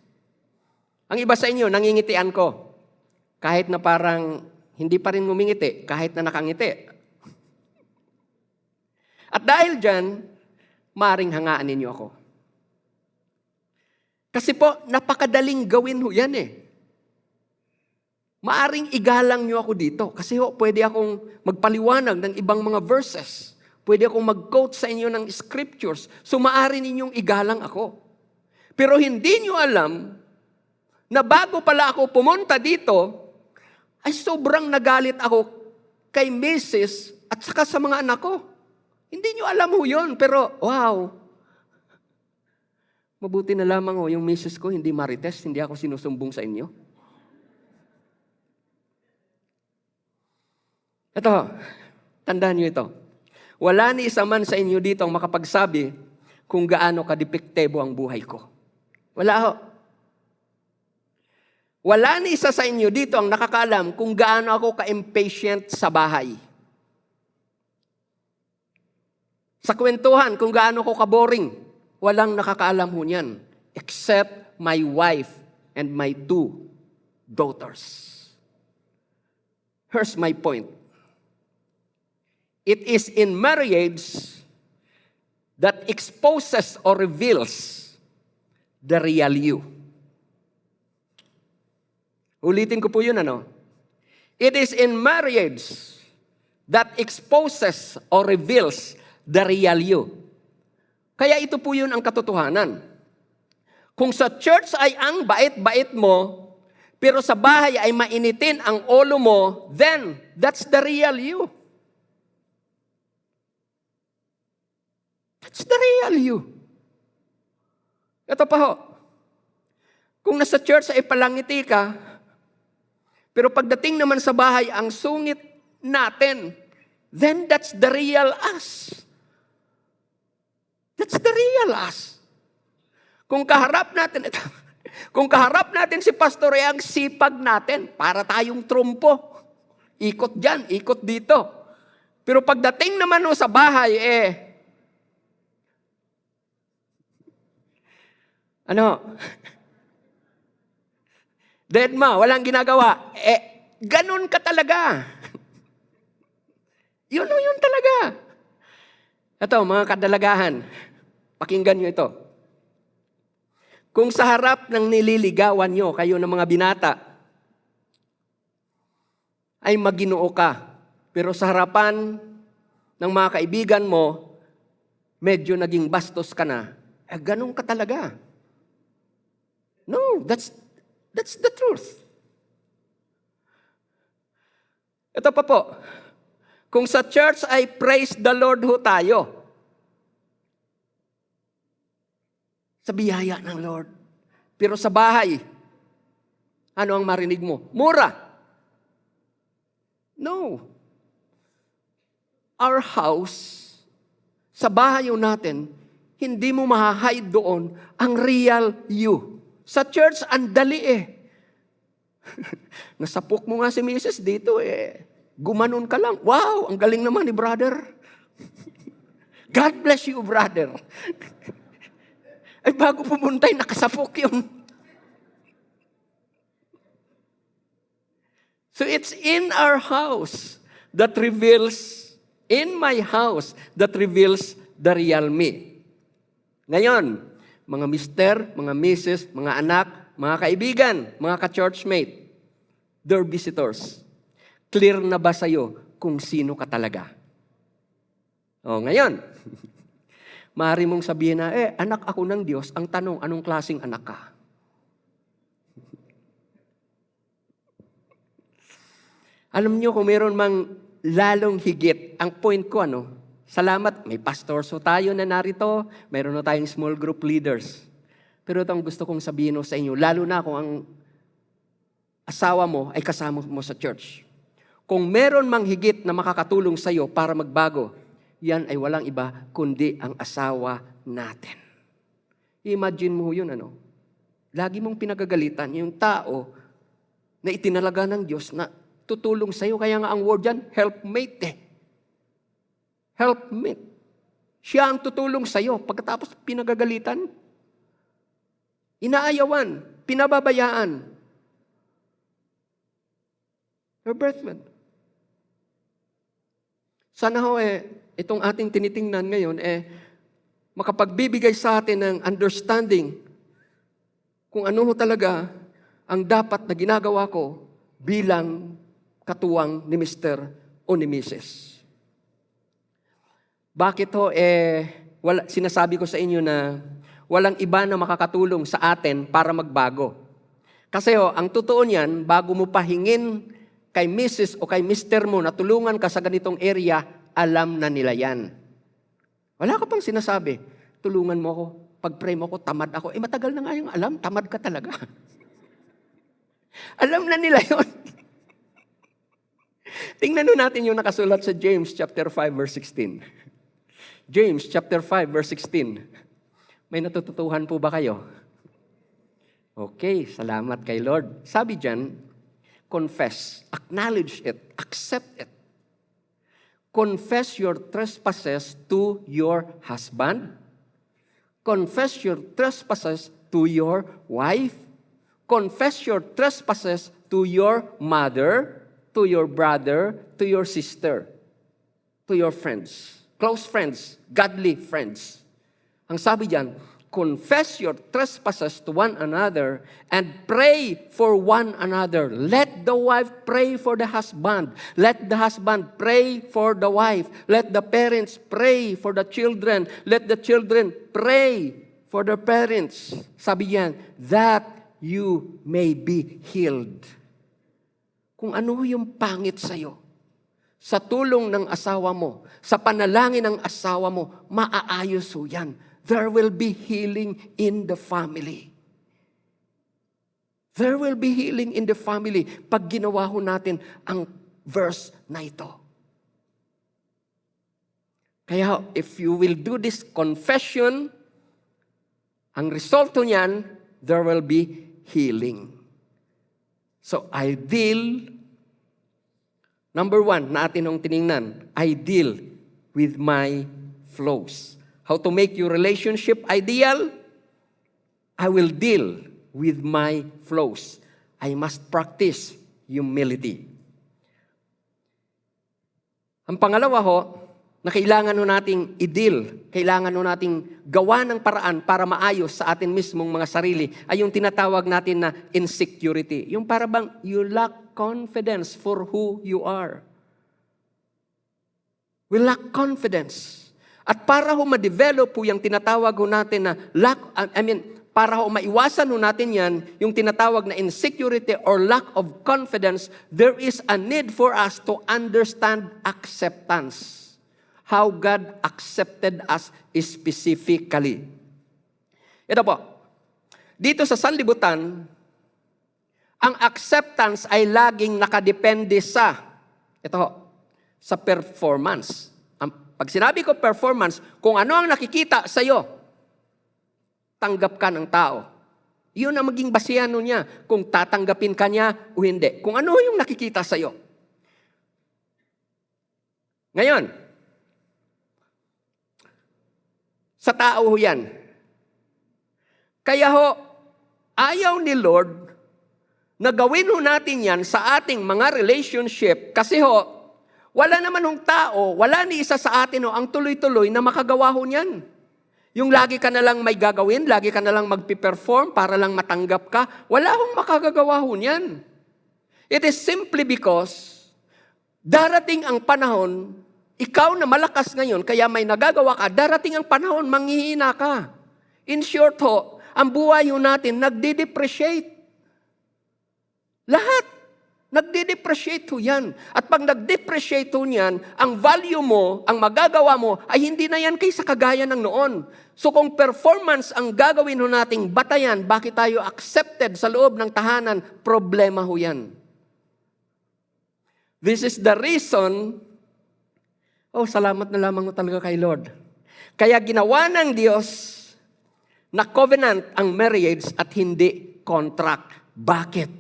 Ang iba sa inyo, nangingitian ko. Kahit na parang hindi pa rin ngumingiti, kahit na nakangiti. At dahil dyan, maring hangaan ninyo ako. Kasi po, napakadaling gawin ho yan eh. Maaring igalang nyo ako dito. Kasi ho, pwede akong magpaliwanag ng ibang mga verses. Pwede akong mag-quote sa inyo ng scriptures. So maaari ninyong igalang ako. Pero hindi nyo alam na bago pala ako pumunta dito, ay sobrang nagalit ako kay Mrs. at saka sa mga anak ko. Hindi nyo alam ho yun, pero wow. Mabuti na lamang yung Mrs. ko, hindi marites, hindi ako sinusumbong sa inyo. Ito, tandaan nyo ito. Wala ni isa man sa inyo dito ang makapagsabi kung gaano kadepektibo ang buhay ko. Wala ho. Wala ni isa sa inyo dito ang nakakaalam kung gaano ako ka-impatient sa bahay. Sa kwentuhan, kung gaano ko ka-boring, walang nakakaalam ho niyan except my wife and my 2 daughters. Here's my point. It is in marriage that exposes or reveals the real you. Ulitin ko po yun, It is in marriage that exposes or reveals the real you. Kaya ito po yun ang katotohanan. Kung sa church ay ang bait-bait mo, pero sa bahay ay mainitin ang ulo mo, then that's the real you. That's the real you. Ito pa ho. Kung nasa church ay palangiti ka, pero pagdating naman sa bahay, ang sungit natin, then that's the real us. That's the real us. Kung kaharap natin si pastor ay ang sipag natin, para tayong trumpo. Ikot dyan, ikot dito. Pero pagdating naman sa bahay, Deadma, walang ginagawa. Ganun ka talaga. Yun talaga. Ito, mga kadalagahan, pakinggan nyo ito. Kung sa harap ng nililigawan nyo, kayo ng mga binata, ay maginoo ka, pero sa harapan ng mga kaibigan mo, medyo naging bastos ka na, ganun ka talaga. No, that's the truth. Ito pa po. Kung sa church ay praise the Lord ho tayo, sa biyaya ng Lord. Pero sa bahay, ano ang marinig mo? Mura. No. Our house, sa bahay natin, hindi mo mahahide doon ang real you. Sa church, ang dali Nasapok mo nga si Mrs. dito Gumanon ka lang. Wow, ang galing naman ni brother. God bless you, brother. Ay bago pumuntay, nakasapok yun. So it's in our house that reveals, in my house, that reveals the real me. Ngayon, mga mister, mga misses, mga anak, mga kaibigan, mga ka-churchmate, their visitors, clear na ba sa'yo kung sino ka talaga? Ngayon, maaari mong sabihin na, anak ako ng Diyos. Ang tanong, anong klaseng anak ka? Alam niyo kung meron mang lalong higit, ang point ko, salamat, may pastors tayo na narito, meron na tayong small group leaders. Pero ito ang gusto kong sabihin sa inyo, lalo na kung ang asawa mo ay kasama mo sa church. Kung meron mang higit na makakatulong sa iyo para magbago, yan ay walang iba kundi ang asawa natin. Imagine mo yun, Lagi mong pinagagalitan yung tao na itinalaga ng Diyos na tutulong sa iyo. Kaya nga ang word yan, helpmate Helpmate. Siya ang tutulong sa iyo. Pagkatapos pinagagalitan, inaayawan, pinababayaan. Your birthman. Sana itong ating tinitingnan ngayon, makapagbibigay sa atin ng understanding kung ano talaga ang dapat na ginagawa ko bilang katuwang ni Mr. o ni Mrs. Bakit sinasabi ko sa inyo na walang iba na makakatulong sa atin para magbago. Kasi ang totoo niyan, bago mo pahingin kay Mrs. o kay Mr. mo na tulungan ka sa ganitong area, alam na nila yan. Wala ka pang sinasabi, tulungan mo ako, pag-pray mo ako, tamad ako. Matagal na nga yung alam, tamad ka talaga. Alam na nila yon. Tingnan natin yung nakasulat sa James chapter 5 verse 16. James chapter 5 verse 16. May natututuhan po ba kayo? Okay, salamat kay Lord. Sabi diyan, confess, acknowledge it, accept it. Confess your trespasses to your husband. Confess your trespasses to your wife. Confess your trespasses to your mother, to your brother, to your sister, to your friends, close friends, godly friends. Ang sabi diyan, confess your trespasses to one another and pray for one another. Let the wife pray for the husband. Let the husband pray for the wife. Let the parents pray for the children. Let the children pray for their parents. Sabi yan, that you may be healed. Kung ano yung pangit sa'yo, sa tulong ng asawa mo, sa panalangin ng asawa mo, maaayos ho yan. There will be healing in the family. There will be healing in the family pag ginawa ho natin ang verse na ito. Kaya if you will do this confession, ang resulto niyan, there will be healing. So, number 1 na atin nung tiningnan, I deal with my flaws. How to make your relationship ideal? I will deal with my flaws. I must practice humility. Ang pangalawa ho, na kailangan ho nating i-deal, kailangan ho nating gawa ng paraan para maayos sa atin mismong mga sarili, ay yung tinatawag natin na insecurity. Yung para bang you lack confidence for who you are. We lack confidence. At para ho ma-develop po yung tinatawag ho natin na para ho maiwasan ho natin yan, yung tinatawag na insecurity or lack of confidence, there is a need for us to understand acceptance. How God accepted us specifically. Ito po, dito sa sanlibutan, ang acceptance ay laging nakadepende sa performance. Pag sinabi ko performance, kung ano ang nakikita sa iyo, tanggap ka ng tao. Yun ang maging basihan niya kung tatanggapin ka niya o hindi. Kung ano yung nakikita sa iyo. Ngayon, sa tao ho yan. Kaya ho, ayaw ni Lord na gawin ho natin yan sa ating mga relationship kasi ho, wala naman hong tao, wala ni isa sa atin ho ang tuloy-tuloy na makagawa ho niyan. Yung lagi ka na lang may gagawin, lagi ka na lang magpiperform para lang matanggap ka, wala hong makagagawa ho niyan. It is simply because darating ang panahon, ikaw na malakas ngayon, kaya may nagagawa ka, darating ang panahon, manghihina ka. In short ho, ang buhay ho natin, nagde-depreciate. Lahat, nagde-depreciate ho yan. At pag nag-depreciate ho yan, ang value mo, ang magagawa mo, ay hindi na yan kaysa kagaya ng noon. So kung performance ang gagawin ho nating batayan, bakit tayo accepted sa loob ng tahanan, problema ho yan. This is the reason. Salamat na lamang mo talaga kay Lord. Kaya ginawa ng Diyos na covenant ang marriage at hindi contract. Bakit?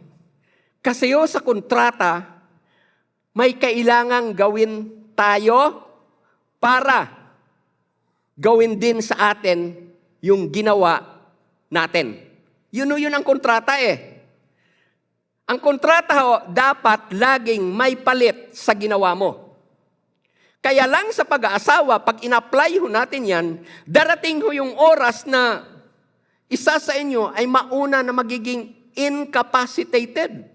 Kasi sa kontrata, may kailangang gawin tayo para gawin din sa atin yung ginawa natin. Yun ang kontrata eh. Ang kontrata dapat laging may palit sa ginawa mo. Kaya lang sa pag-aasawa, pag in-apply ho natin yan, darating ho yung oras na isa sa inyo ay mauna na magiging incapacitated.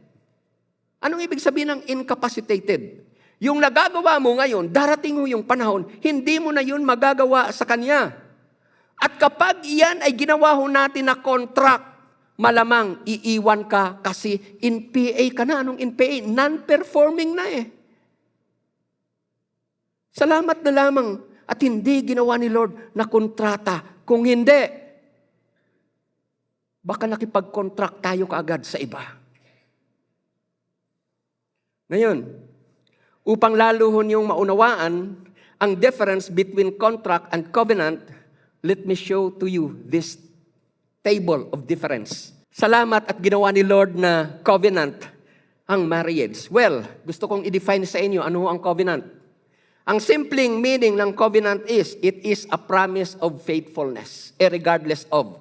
Anong ibig sabihin ng incapacitated? Yung nagagawa mo ngayon, darating ho yung panahon, hindi mo na yun magagawa sa kanya. At kapag iyan ay ginawa ho natin na contract, malamang iiwan ka kasi in PA ka na. Anong in PA? Non-performing na eh. Salamat na lamang at hindi ginawa ni Lord na kontrata. Kung hindi, baka nakipag-contract tayo kaagad sa iba. Ngayon, upang lalo niyong maunawaan ang difference between contract and covenant, let me show to you this table of difference. Salamat at ginawa ni Lord na covenant ang marriage. Well, gusto kong i-define sa inyo ano ang covenant. Ang simpleng meaning ng covenant is, it is a promise of faithfulness, regardless of.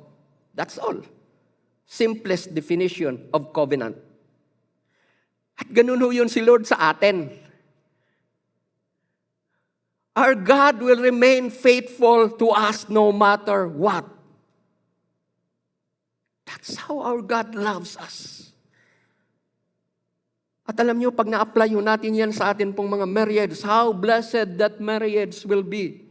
That's all. Simplest definition of covenant. At ganun ho yun si Lord sa atin. Our God will remain faithful to us no matter what. That's how our God loves us. At alam niyo, pag na-apply natin yan sa atin pong mga marriage, how blessed that marriage will be.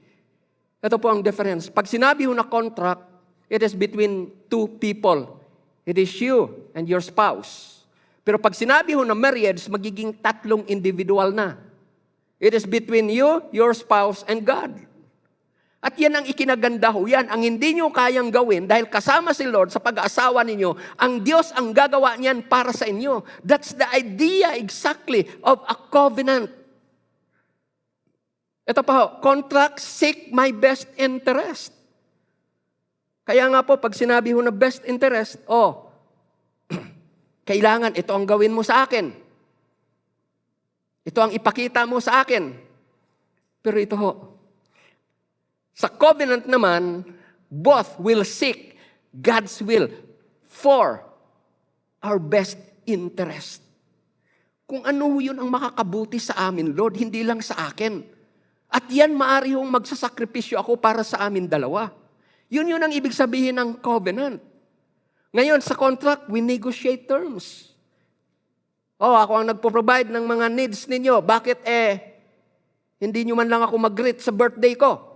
Ito po ang difference. Pag sinabi na contract, it is between two people. It is you and your spouse. Pero pag sinabi na marriage, magiging tatlong individual na. It is between you, your spouse, and God. At yan ang ikinaganda ho, yan ang hindi nyo kayang gawin dahil kasama si Lord sa pag-aasawa ninyo, ang Diyos ang gagawa niyan para sa inyo. That's the idea exactly of a covenant. Ito pa ho, contract seek my best interest. Kaya nga po, pag sinabi ho na best interest, kailangan ito ang gawin mo sa akin. Ito ang ipakita mo sa akin. Pero ito ho, sa covenant naman, both will seek God's will for our best interest. Kung ano yun ang makakabuti sa amin, Lord, hindi lang sa akin. At yan maaari hong magsasakripisyo ako para sa amin dalawa. Yun ang ibig sabihin ng covenant. Ngayon, sa contract, we negotiate terms. Ako ang nagpo-provide ng mga needs ninyo. Bakit hindi nyo man lang ako mag-greet sa birthday ko?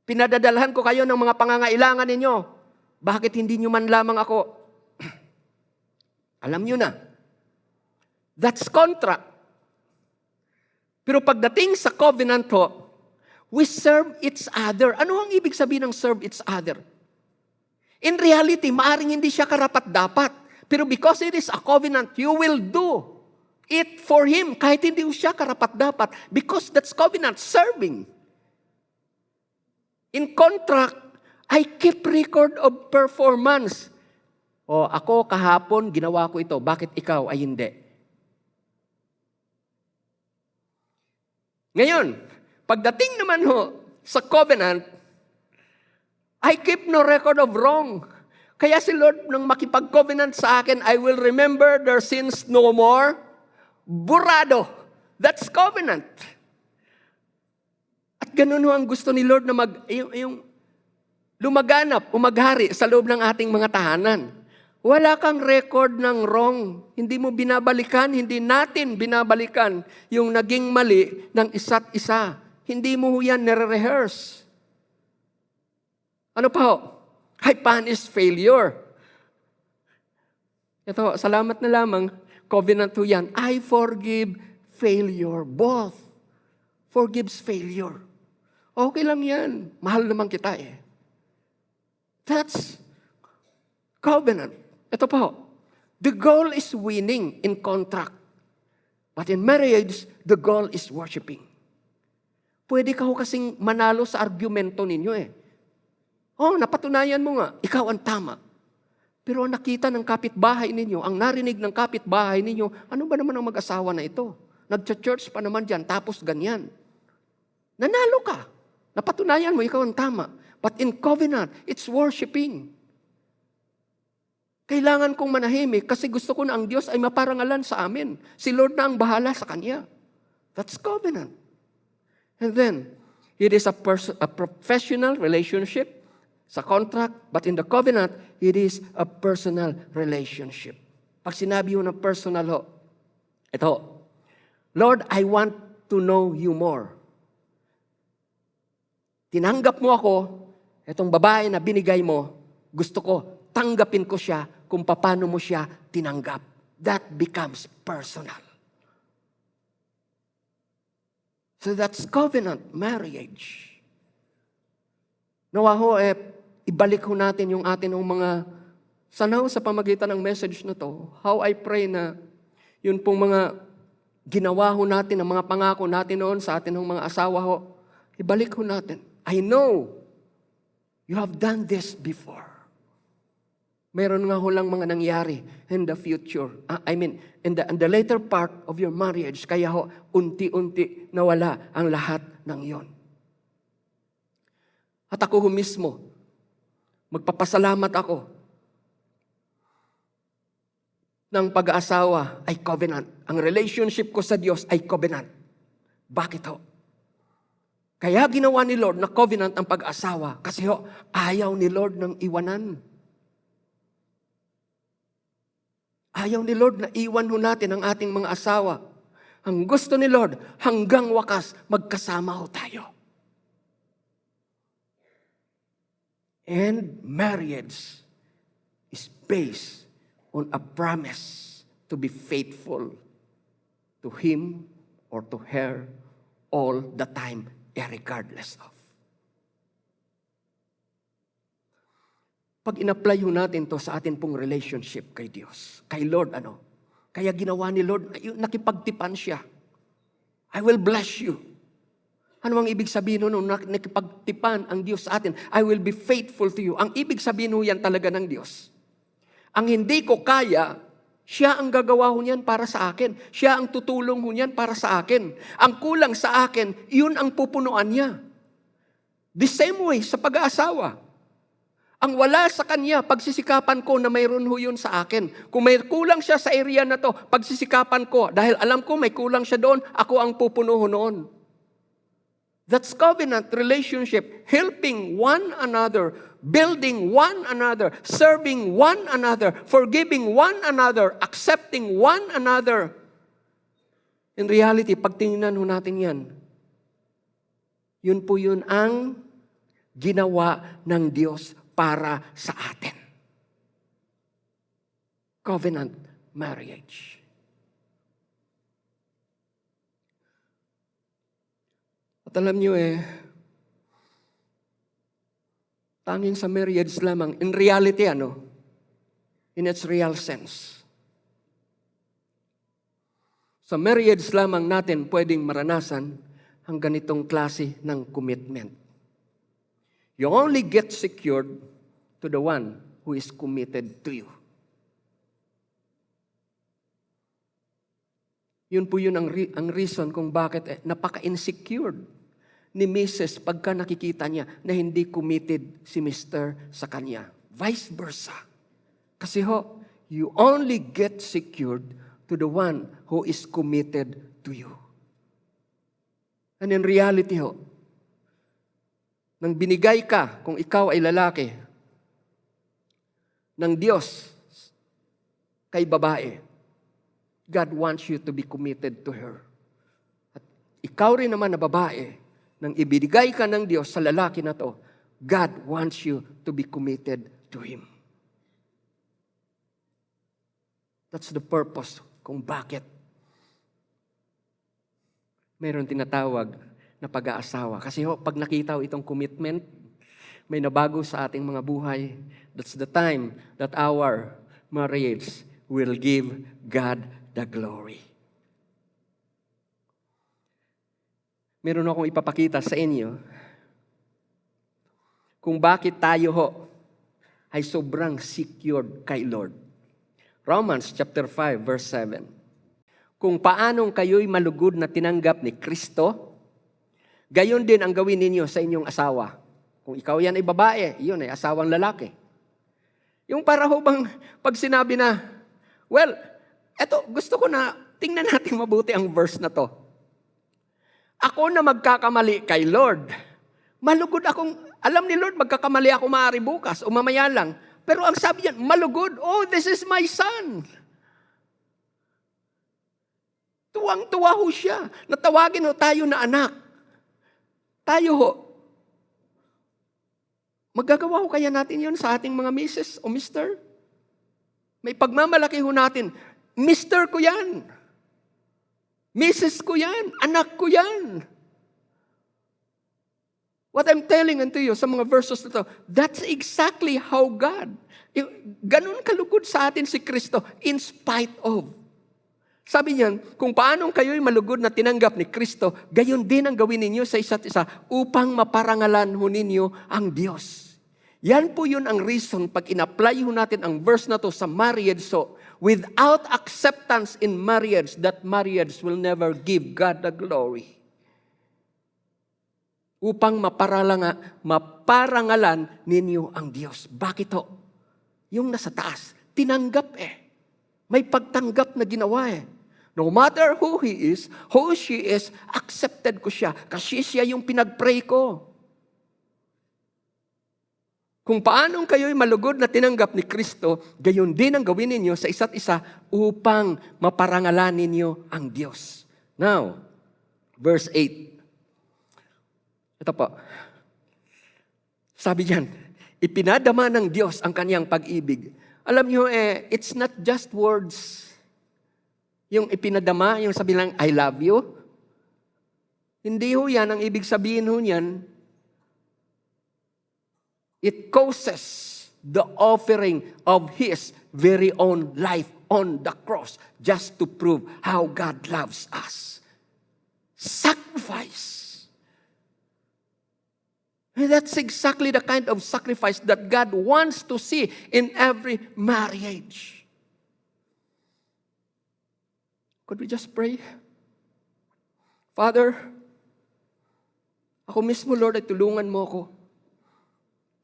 Pinadadalhan ko kayo ng mga pangangailangan ninyo. Bakit hindi nyo man lamang ako? Alam nyo na. That's contract. Pero pagdating sa covenant ho, we serve each other. Ano ang ibig sabihin ng serve each other? In reality, maaring hindi siya karapat-dapat. Pero because it is a covenant, you will do it for Him. Kahit hindi siya karapat-dapat. Because that's covenant, serving. In contract, I keep record of performance. Ako kahapon, ginawa ko ito. Bakit ikaw ay hindi? Ngayon, pagdating naman sa covenant, I keep no record of wrong. Kaya si Lord, nang makipag-covenant sa akin, I will remember their sins no more. Burado. That's covenant. At ganun ang gusto ni Lord na yung lumaganap, umaghari sa loob ng ating mga tahanan. Wala kang record ng wrong. Hindi mo binabalikan, hindi natin binabalikan yung naging mali ng isa't isa. Hindi mo yan nire-rehearse. Ano pa ho? I punish failure. Ito, salamat na lamang, covenant ho yan. I forgive failure. Both forgives failure. Okay lang yan. Mahal naman kita eh. That's covenant. Ito pa ho. The goal is winning in contract. But in marriage, the goal is worshiping. Pwede ka ho kasing manalo sa argumento ninyo eh. Napatunayan mo nga, ikaw ang tama. Pero ang nakita ng kapitbahay ninyo, ang narinig ng kapitbahay ninyo, ano ba naman ang mag-asawa na ito? Nag-church pa naman dyan, tapos ganyan. Nanalo ka. Napatunayan mo, ikaw ang tama. But in covenant, it's worshiping. Kailangan kong manahimik kasi gusto ko na ang Diyos ay maparangalan sa amin. Si Lord na ang bahala sa Kanya. That's covenant. And then, it is a professional relationship sa contract, but in the covenant, it is a personal relationship. Pag sinabi mo ng personal ho, ito, Lord, I want to know you more. Tinanggap mo ako, itong babae na binigay mo, gusto ko, tanggapin ko siya kung paano mo siya tinanggap. That becomes personal. So that's covenant marriage. Nawa ho, ibalik ho natin yung atin ng mga sanaw sa pamagitan ng message na to. How I pray na yun pong mga ginawa ho natin, ang mga pangako natin noon sa atin ng mga asawa ho, ibalik ho natin. I know you have done this before. Meron nga ho lang mga nangyari in the future. In the later part of your marriage. Kaya ho, unti-unti nawala ang lahat ng yon. At ako ho mismo, magpapasalamat ako ng pag-aasawa ay covenant. Ang relationship ko sa Diyos ay covenant. Bakit ho? Kaya ginawa ni Lord na covenant ang pag-asawa. Kasi ho, ayaw ni Lord ng iwanan. Ayaw ni Lord na iwan ho natin ang ating mga asawa. Ang gusto ni Lord, hanggang wakas, magkasama ho tayo. And marriage is based on a promise to be faithful to him or to her all the time, regardless of. Pag in-apply natin to sa atin pong relationship kay Diyos, kay Lord, kaya ginawa ni Lord, nakipagtipan siya. I will bless you. Ano ang ibig sabihin nun? Nakipagtipan ang Diyos sa atin, I will be faithful to you. Ang ibig sabihin nun yan talaga ng Diyos. Ang hindi ko kaya, siya ang gagawa ho niyan para sa akin. Siya ang tutulong ho niyan para sa akin. Ang kulang sa akin, yun ang pupunuan niya. The same way sa pag-aasawa. Ang wala sa kanya, pagsisikapan ko na mayroon ho yun sa akin. Kung may kulang siya sa area na to, pagsisikapan ko. Dahil alam ko may kulang siya doon, ako ang pupuno ho noon. That's covenant relationship. Helping one another, building one another, serving one another, forgiving one another, accepting one another. In reality, pag tingnan ho natin yan, yun po yun ang ginawa ng Diyos para sa atin. Covenant marriage. At alam niyo tanging sa marriage lamang, in reality, in its real sense. Sa marriage lamang natin pwedeng maranasan ang ganitong klase ng commitment. You only get secured to the one who is committed to you. Yun po yun ang reason kung bakit napaka-insecured ni Mrs. pagka nakikita niya na hindi committed si Mr. sa kanya. Vice versa. Kasi ho, you only get secured to the one who is committed to you. And in reality ho, nang binigay ka, kung ikaw ay lalaki, ng Diyos kay babae, God wants you to be committed to her. At ikaw rin naman na babae, nang ibinigay ka ng Diyos sa lalaki na to, God wants you to be committed to Him. That's the purpose kung bakit mayroon tinatawag na pag-aasawa. Kasi pag nakita itong commitment, may nabago sa ating mga buhay. That's the time that our marriage will give God the glory. Meron akong ipapakita sa inyo kung bakit tayo ay sobrang secured kay Lord. Romans chapter 5 verse 7. Kung paanong kayo'y malugod na tinanggap ni Kristo, gayon din ang gawin ninyo sa inyong asawa. Kung ikaw yan ay babae, yun ay asawang lalaki. Yung para ho bang pag sinabi na, well, eto, gusto ko na, tingnan natin mabuti ang verse na to. Ako na magkakamali kay Lord. Malugod akong, alam ni Lord, magkakamali ako maaari bukas o mamaya lang. Pero ang sabi niyan, malugod, oh, this is my son. Tuwang-tuwa ho siya. Natawagin ho tayo na anak. Tayo ho. Magagawa ho kaya natin yun sa ating mga Mrs. o Mr.? May pagmamalaki ho natin, Mr. ko yan. Mrs. ko yan. Anak ko yan. What I'm telling unto you sa mga verses na to, that's exactly how God, ganun kalugod sa atin si Kristo in spite of. Sabi niyan, kung paanong kayo'y malugod na tinanggap ni Kristo, gayon din ang gawin ninyo sa isa't isa upang maparangalan ho ninyo ang Diyos. Yan po yun ang reason pag in-apply ho natin ang verse na to sa marriage. So, without acceptance in marriage, that marriage will never give God the glory. Upang maparangalan ninyo ang Diyos. Bakit ho? Yung nasa taas, tinanggap May pagtanggap na ginawa No matter who he is, who she is, accepted ko siya. Kasi siya yung pinag-pray ko. Kung paanong kayo'y malugod na tinanggap ni Kristo, gayon din ang gawin ninyo sa isa't isa upang maparangalan ninyo ang Diyos. Now, verse 8. Ito po. Sabi diyan, ipinadama ng Diyos ang kanyang pag-ibig. Alam niyo, it's not just words. Yung ipinadama, yung sabi lang, I love you. Hindi ho yan, ang ibig sabihin ho niyan, it causes the offering of His very own life on the cross just to prove how God loves us. Sacrifice. And that's exactly the kind of sacrifice that God wants to see in every marriage. Could we just pray? Father, ako mismo, Lord, ay tulungan mo ako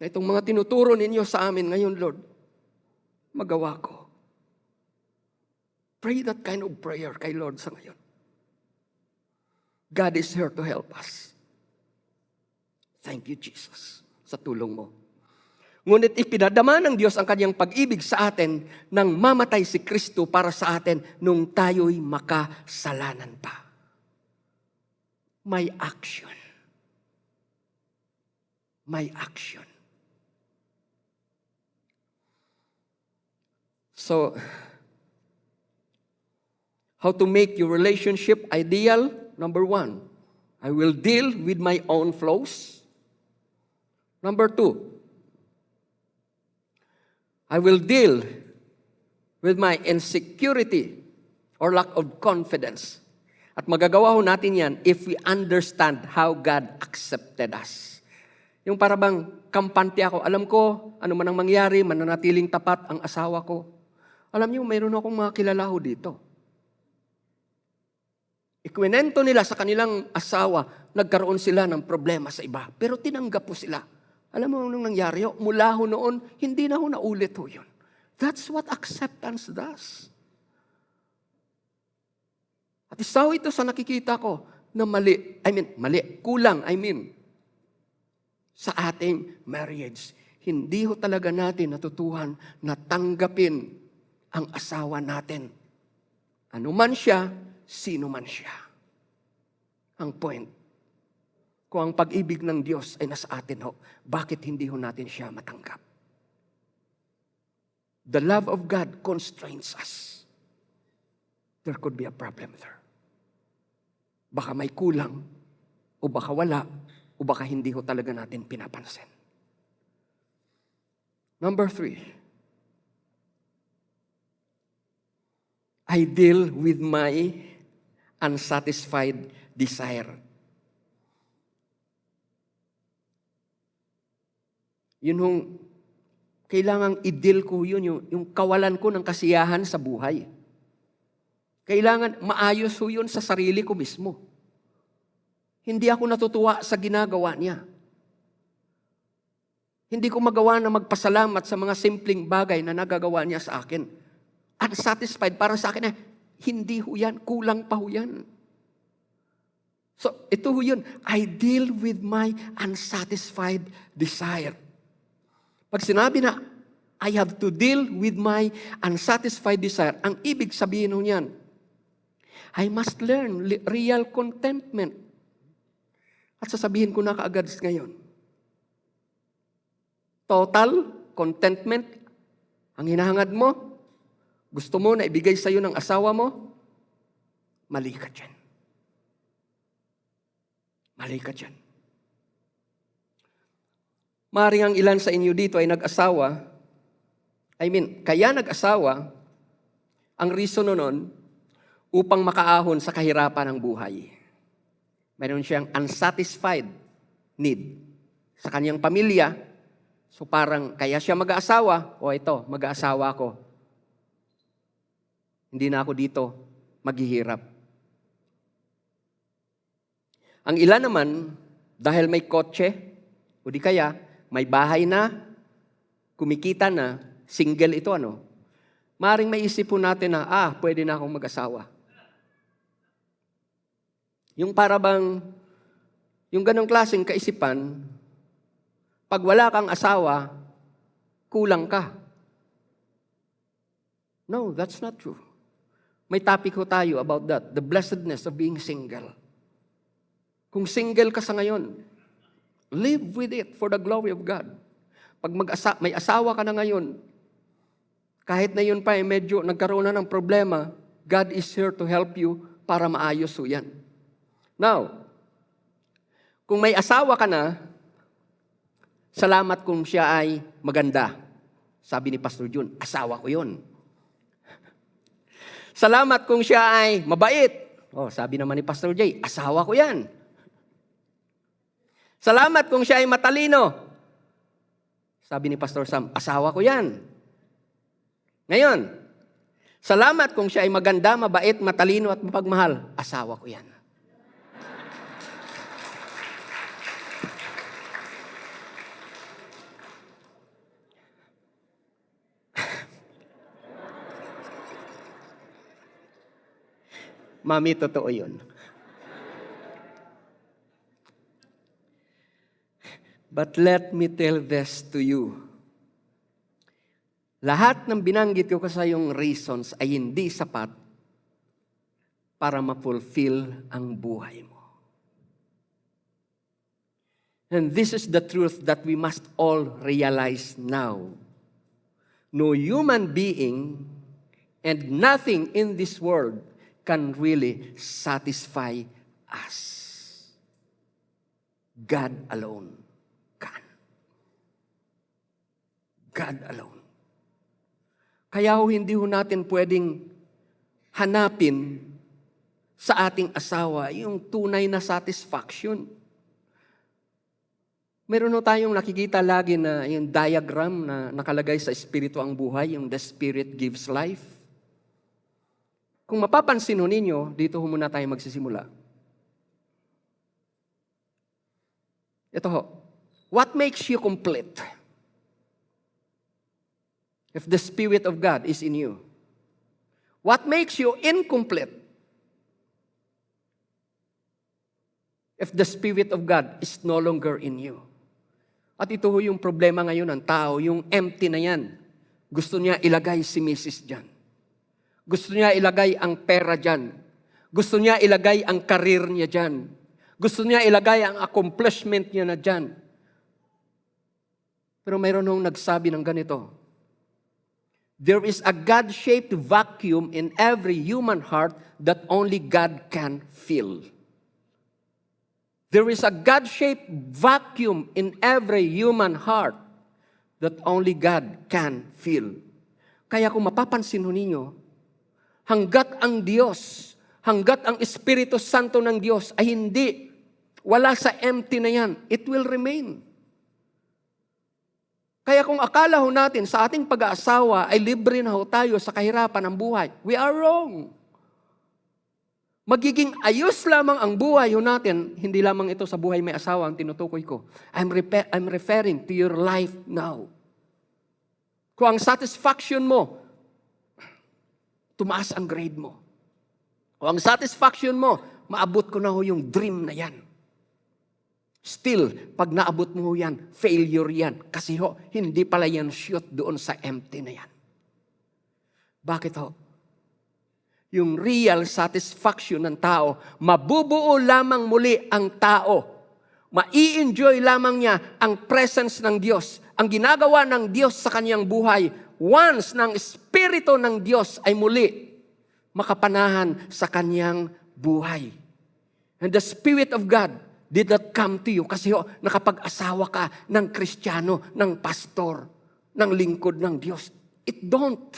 na itong mga tinuturo ninyo sa amin ngayon, Lord, magawa ko. Pray that kind of prayer kay Lord sa ngayon. God is here to help us. Thank you, Jesus, sa tulong mo. Ngunit ipinadama ng Diyos ang kanyang pag-ibig sa atin nang mamatay si Kristo para sa atin nung tayo'y makasalanan pa. May action. May action. So, how to make your relationship ideal? Number 1, I will deal with my own flaws. Number 2, I will deal with my insecurity or lack of confidence. At magagawa ho natin yan if we understand how God accepted us. Yung parabang kampante ako, alam ko, ano man ang mangyari, mananatiling tapat ang asawa ko. Alam niyo, mayroon akong mga kilala ho dito. Ikwinento nila sa kanilang asawa, nagkaroon sila ng problema sa iba. Pero tinanggap po sila. Alam mo anong nangyari? Mula ho noon, hindi na ho naulit ho yun. That's what acceptance does. At isa ho ito sa nakikita ko na kulang, sa ating marriage. Hindi ho talaga natin natutuhan na tanggapin ang asawa natin. Ano man siya, sino man siya. Ang point, kung ang pag-ibig ng Diyos ay nasa atin ho, bakit hindi ho natin siya matanggap? The love of God constrains us. There could be a problem there. Baka may kulang, o baka wala, o baka hindi ho talaga natin pinapansin. Number 3, I deal with my unsatisfied desire. Yun hong, kailangang i-deal ko yun, yung kawalan ko ng kasiyahan sa buhay. Kailangan maayos ho yun sa sarili ko mismo. Hindi ako natutuwa sa ginagawa niya. Hindi ko magawa na magpasalamat sa mga simpleng bagay na nagagawa niya sa akin. Unsatisfied, para sa akin hindi ho yan, kulang pa ho yan. So, ito ho yun, I deal with my unsatisfied desire. Pag sinabi na, I have to deal with my unsatisfied desire, ang ibig sabihin ho niyan, I must learn real contentment. At sasabihin ko na kaagad ngayon, Total contentment ang hinahangad mo? Gusto mo na ibigay sa iyo ng asawa mo? Mali ka dyan. Mali ka dyan. Maaaring ang ilan sa inyo dito ay nag-asawa. Kaya nag-asawa, ang reason nun, upang makaahon sa kahirapan ng buhay. Mayroon siyang unsatisfied need sa kanyang pamilya. So parang kaya siya mag-aasawa, ito, mag-aasawa ko. Hindi na ako dito maghihirap. Ang ilan naman, dahil may kotse, o di kaya, may bahay na, kumikita na, single ito, maaaring maisip po natin na, pwede na akong mag-asawa. Yung parabang, yung ganong klaseng kaisipan, pag wala kang asawa, kulang ka. No, that's not true. May topic ho tayo about that, the blessedness of being single. Kung single ka sa ngayon, live with it for the glory of God. Pag may asawa ka na ngayon, kahit na yun pa medyo nagkaroon na ng problema, God is here to help you para maayos ho yan. Now, kung may asawa ka na, salamat kung siya ay maganda. Sabi ni Pastor Jun, asawa ko yun. Salamat kung siya ay mabait. Sabi naman ni Pastor Jay, asawa ko yan. Salamat kung siya ay matalino. Sabi ni Pastor Sam, asawa ko yan. Ngayon, salamat kung siya ay maganda, mabait, matalino at mapagmahal. Asawa ko yan. Mami, totoo yun. But let me tell this to you. Lahat ng binanggit ko sa iyong reasons ay hindi sapat para ma-fulfill ang buhay mo. And this is the truth that we must all realize now. No human being and nothing in this world can really satisfy us. God alone can. God alone. Kaya hindi natin pwedeng hanapin sa ating asawa yung tunay na satisfaction. Meron tayong nakikita lagi na yung diagram na nakalagay sa Espiritu ang buhay, yung the Spirit gives life. Kung mapapansin ninyo, dito muna tayo magsisimula. Ito ho. What makes you complete? If the Spirit of God is in you. What makes you incomplete? If the Spirit of God is no longer in you. At ito ho yung problema ngayon ng tao, yung empty na yan. Gusto niya ilagay si Mrs. dyan. Gusto niya ilagay ang pera dyan. Gusto niya ilagay ang karir niya dyan. Gusto niya ilagay ang accomplishment niya na dyan. Pero mayroon nung nagsabi ng ganito. There is a God-shaped vacuum in every human heart that only God can fill. There is a God-shaped vacuum in every human heart that only God can fill. Kaya kung mapapansin ninyo, hanggat ang Diyos, hanggat ang Espiritu Santo ng Diyos ay hindi, wala sa empty na yan, it will remain. Kaya kung akala ho natin sa ating pag-aasawa ay libre na ho tayo sa kahirapan ng buhay, we are wrong. Magiging ayos lamang ang buhay ho natin, hindi lamang ito sa buhay may asawa ang tinutukoy ko. I'm referring to your life now. Kung ang satisfaction mo, tumaas ang grade mo. O ang satisfaction mo, maabot ko na ho yung dream na yan. Still, pag naabot mo yan, failure yan. Kasi ho, hindi pala yan shoot doon sa empty na yan. Bakit ho? Yung real satisfaction ng tao, mabubuo lamang muli ang tao. Mai-enjoy lamang niya ang presence ng Diyos Ang ginagawa ng Diyos sa kanyang buhay, once ng Espiritu ng Diyos ay muli makapanahan sa kanyang buhay. And the Spirit of God did not come to you kasi nakapag-asawa ka ng Kristiyano, ng pastor, ng lingkod ng Diyos. It don't.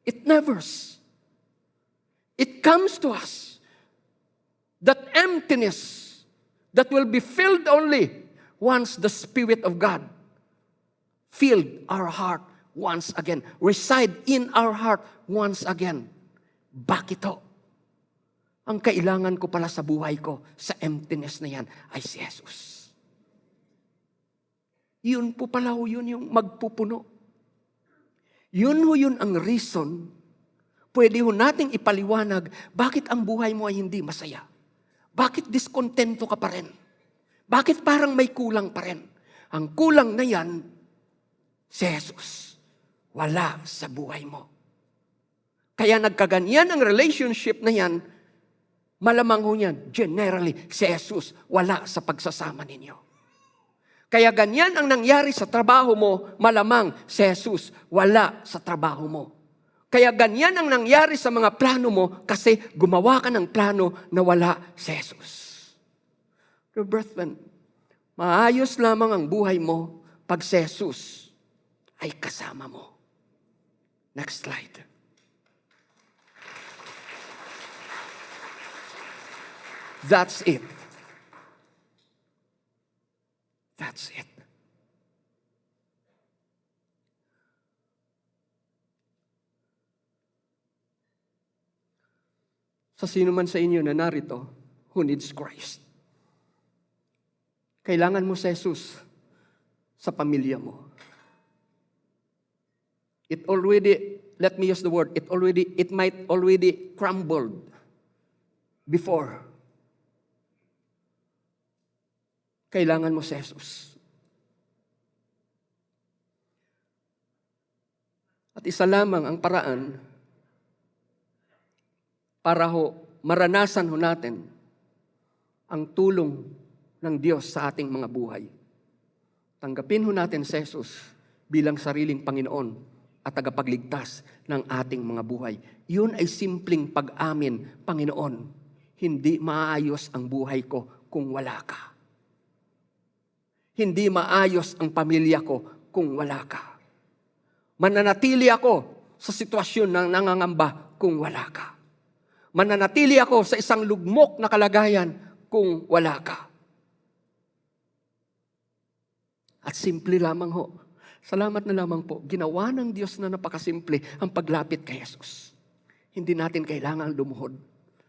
It nevers. It comes to us. That emptiness that will be filled only once the Spirit of God filled our heart once again. Reside in our heart once again. Bakit ho? Ang kailangan ko pala sa buhay ko, sa emptiness na yan, ay si Jesus. Yun po pala ho yun yung magpupuno. Yun ang reason, pwede ho nating ipaliwanag, bakit ang buhay mo ay hindi masaya? Bakit diskontento ka pa rin? Bakit parang may kulang pa rin? Ang kulang na yan, si Jesus, wala sa buhay mo. Kaya nagkaganyan ang relationship na yan, malamang ho yan, generally, si Jesus, wala sa pagsasama ninyo. Kaya ganyan ang nangyari sa trabaho mo, malamang si Jesus, wala sa trabaho mo. Kaya ganyan ang nangyari sa mga plano mo kasi gumawa ka ng plano na wala si Jesus. Dear brethren, maayos lamang ang buhay mo pag si Jesus ay kasama mo. Next slide. That's it. That's it. Sa sino man sa inyo na narito who needs Christ, kailangan mo si Jesus sa pamilya mo. It already, let me use the word, it might already crumbled before. Kailangan mo si Jesus. At isa lamang ang paraan para maranasan natin ang tulong ng Diyos sa ating mga buhay. Tanggapin natin si Jesus bilang sariling Panginoon at tagapagligtas ng ating mga buhay. Yun ay simpleng pag-amin, Panginoon, hindi maayos ang buhay ko kung wala ka. Hindi maayos ang pamilya ko kung wala ka. Mananatili ako sa sitwasyon ng nangangamba kung wala ka. Mananatili ako sa isang lugmok na kalagayan kung wala ka. At simple lamang ho. Salamat na lamang po. Ginawa ng Diyos na napakasimple ang paglapit kay Jesus. Hindi natin kailangan lumuhod.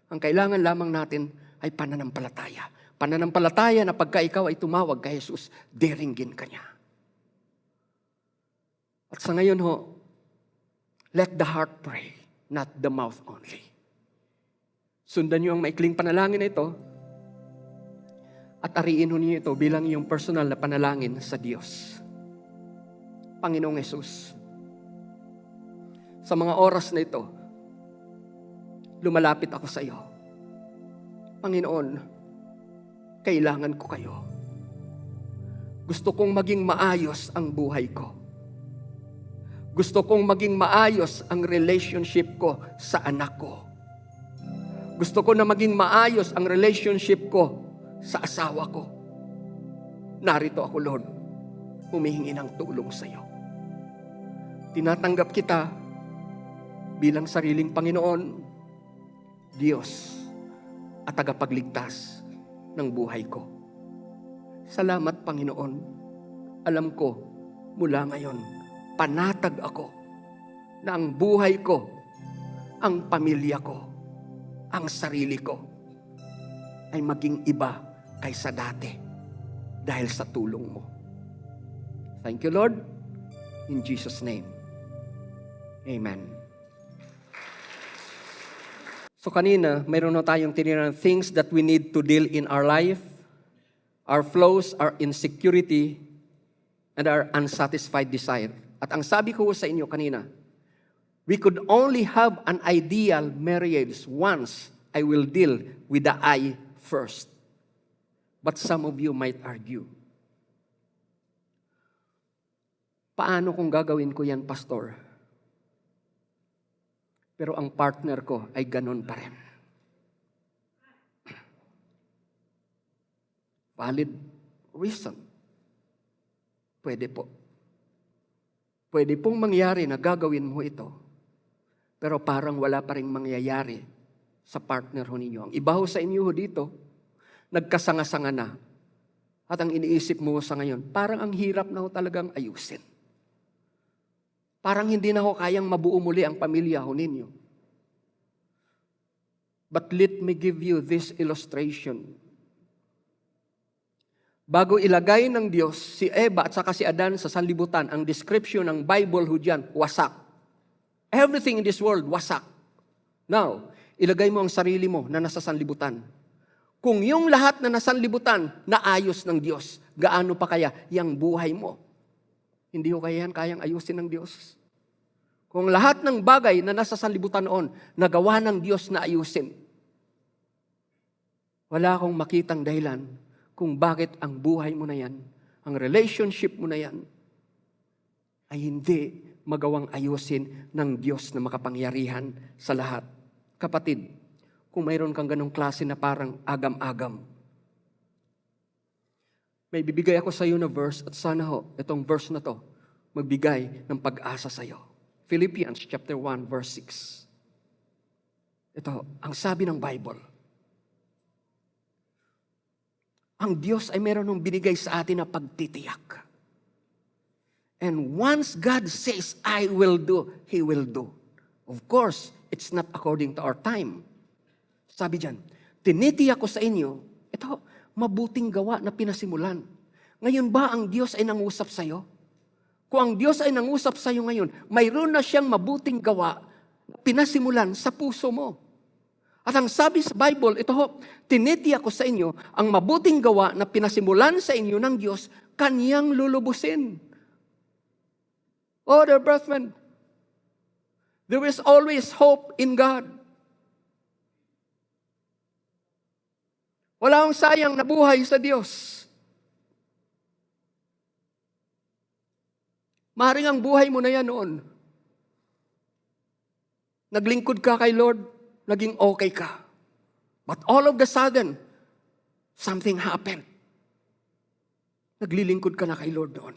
Ang kailangan lamang natin ay pananampalataya. Pananampalataya na pagka ikaw ay tumawag kay Jesus, diringgin ka niya. At sa ngayon let the heart pray, not the mouth only. Sundan niyo ang maikling panalangin na ito at ariin niyo ito bilang iyong personal na panalangin sa Diyos. Panginoong Hesus, sa mga oras na ito, lumalapit ako sa iyo. Panginoon, kailangan ko kayo. Gusto kong maging maayos ang buhay ko. Gusto kong maging maayos ang relationship ko sa anak ko. Gusto ko na maging maayos ang relationship ko sa asawa ko. Narito ako, Lord, humihingi ng tulong sa iyo. Tinatanggap kita bilang sariling Panginoon, Diyos, at tagapagligtas ng buhay ko. Salamat, Panginoon. Alam ko, mula ngayon, panatag ako na ang buhay ko, ang pamilya ko, ang sarili ko ay maging iba kaysa dati dahil sa tulong mo. Thank you, Lord. In Jesus' name. Amen. So kanina, mayroon na tayong tinirang things that we need to deal in our life, our flaws, our insecurity, and our unsatisfied desire. At ang sabi ko sa inyo kanina, we could only have an ideal marriage once I will deal with the I first. But some of you might argue, Paano kung gagawin ko yan, Pastor? Pero ang partner ko ay ganun pa rin. Valid reason. Pwede po. Pwede pong mangyari na gagawin mo ito, pero parang wala pa rin mangyayari sa partner ho ninyo. Ang iba ho sa inyo ho dito, nagkasanga-sanga na. At ang iniisip mo sa ngayon, parang ang hirap na ho talagang ayusin. Parang hindi na ho kayang mabuo muli ang pamilya ho ninyo. But let me give you this illustration. Bago ilagay ng Diyos si Eva at saka si Adan sa sanlibutan, ang description ng Bible ho dyan, wasak. Everything in this world, wasak. Now, ilagay mo ang sarili mo na nasa sanlibutan. Kung yung lahat na nasa sanlibutan, naayos ng Diyos, gaano pa kaya yung buhay mo? Hindi ho kaya yan kayang ayusin ng Diyos. Kung lahat ng bagay na nasa sanlibutan noon, nagawa ng Diyos na ayusin, wala akong makitang dahilan kung bakit ang buhay mo na yan, ang relationship mo na yan, ay hindi magawang ayusin ng Diyos na makapangyarihan sa lahat. Kapatid, kung mayroon kang ganong klase na parang agam-agam, may bibigay ako sa iyo na verse at sana ho, itong verse na to, magbigay ng pag-asa sa iyo. Philippians chapter 1 verse 6. Ito, ang sabi ng Bible, ang Diyos ay meron nung binigay sa atin na pagtitiyak. And once God says, I will do, He will do. Of course, it's not according to our time. Sabi dyan, tinitiyak ko sa inyo, ito, mabuting gawa na pinasimulan. Ngayon ba ang Diyos ay nangusap sa iyo? Kung ang Diyos ay nangusap sa iyo ngayon, mayroon na siyang mabuting gawa na pinasimulan sa puso mo. At ang sabi sa Bible, ito ho, tinitiyak ko sa inyo, ang mabuting gawa na pinasimulan sa inyo ng Diyos, Kanyang lulubusin. Oh, dear brethren, there is always hope in God. Wala akong sayang na buhay sa Diyos. Maaaring ang buhay mo na yan noon. Naglingkod ka kay Lord, naging okay ka. But all of the sudden, something happened. Naglilingkod ka na kay Lord noon.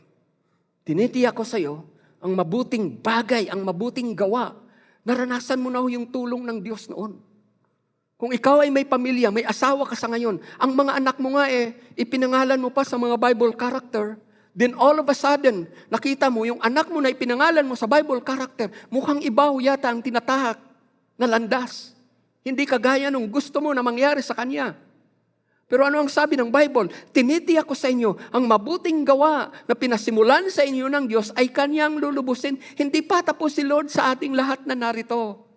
Tinitiyak ko sa iyo, ang mabuting bagay, ang mabuting gawa, naranasan mo na yung tulong ng Diyos noon. Kung ikaw ay may pamilya, may asawa ka sa ngayon, ang mga anak mo nga ipinangalan mo pa sa mga Bible character, then all of a sudden, nakita mo yung anak mo na ipinangalan mo sa Bible character, mukhang ibaw yata ang tinatahak na landas. Hindi kagaya nung gusto mo na mangyari sa kanya. Pero ano ang sabi ng Bible? Tinitiyak ko sa inyo, ang mabuting gawa na pinasimulan sa inyo ng Diyos ay Kanyang lulubusin. Hindi pa tapos si Lord sa ating lahat na narito.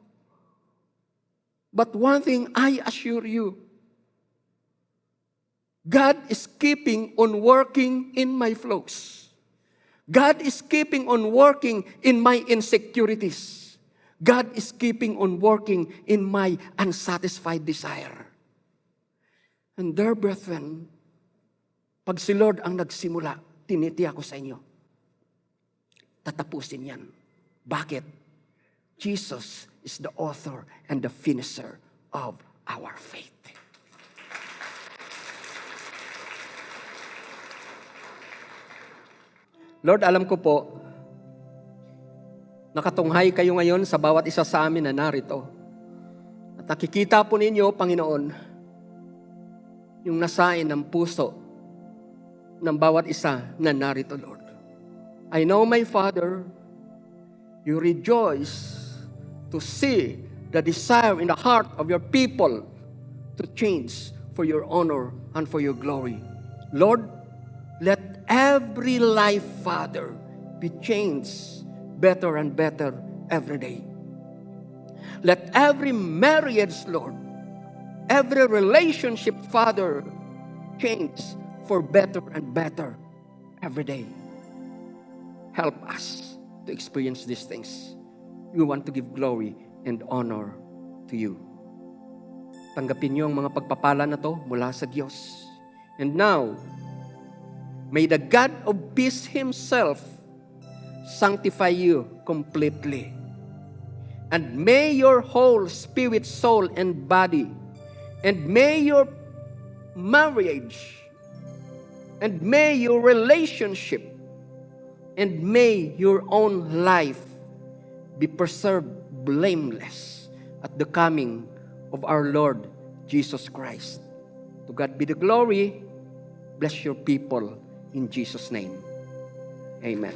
But one thing I assure you, God is keeping on working in my flows. God is keeping on working in my insecurities. God is keeping on working in my unsatisfied desire. And dear brethren, pag si Lord ang nagsimula, tinitiyak ko sa inyo, tatapusin yan. Bakit? Jesus is the author and the finisher of our faith. Lord, alam ko po, nakatunghay kayo ngayon sa bawat isa sa amin na narito. At nakikita po ninyo, Panginoon, yung nasain ng puso ng bawat isa na narito, Lord. I know, my Father, you rejoice to see the desire in the heart of your people to change for your honor and for your glory. Lord, let every life, Father, be changed better and better every day. Let every marriage, Lord, every relationship, Father, change for better and better every day. Help us to experience these things. We want to give glory and honor to you. Tanggapin niyo ang mga pagpapala na to mula sa Diyos. And now, may the God of peace Himself sanctify you completely. And may your whole spirit, soul, and body, and may your marriage, and may your relationship, and may your own life be preserved blameless at the coming of our Lord Jesus Christ. To God be the glory. Bless your people in Jesus' name. Amen.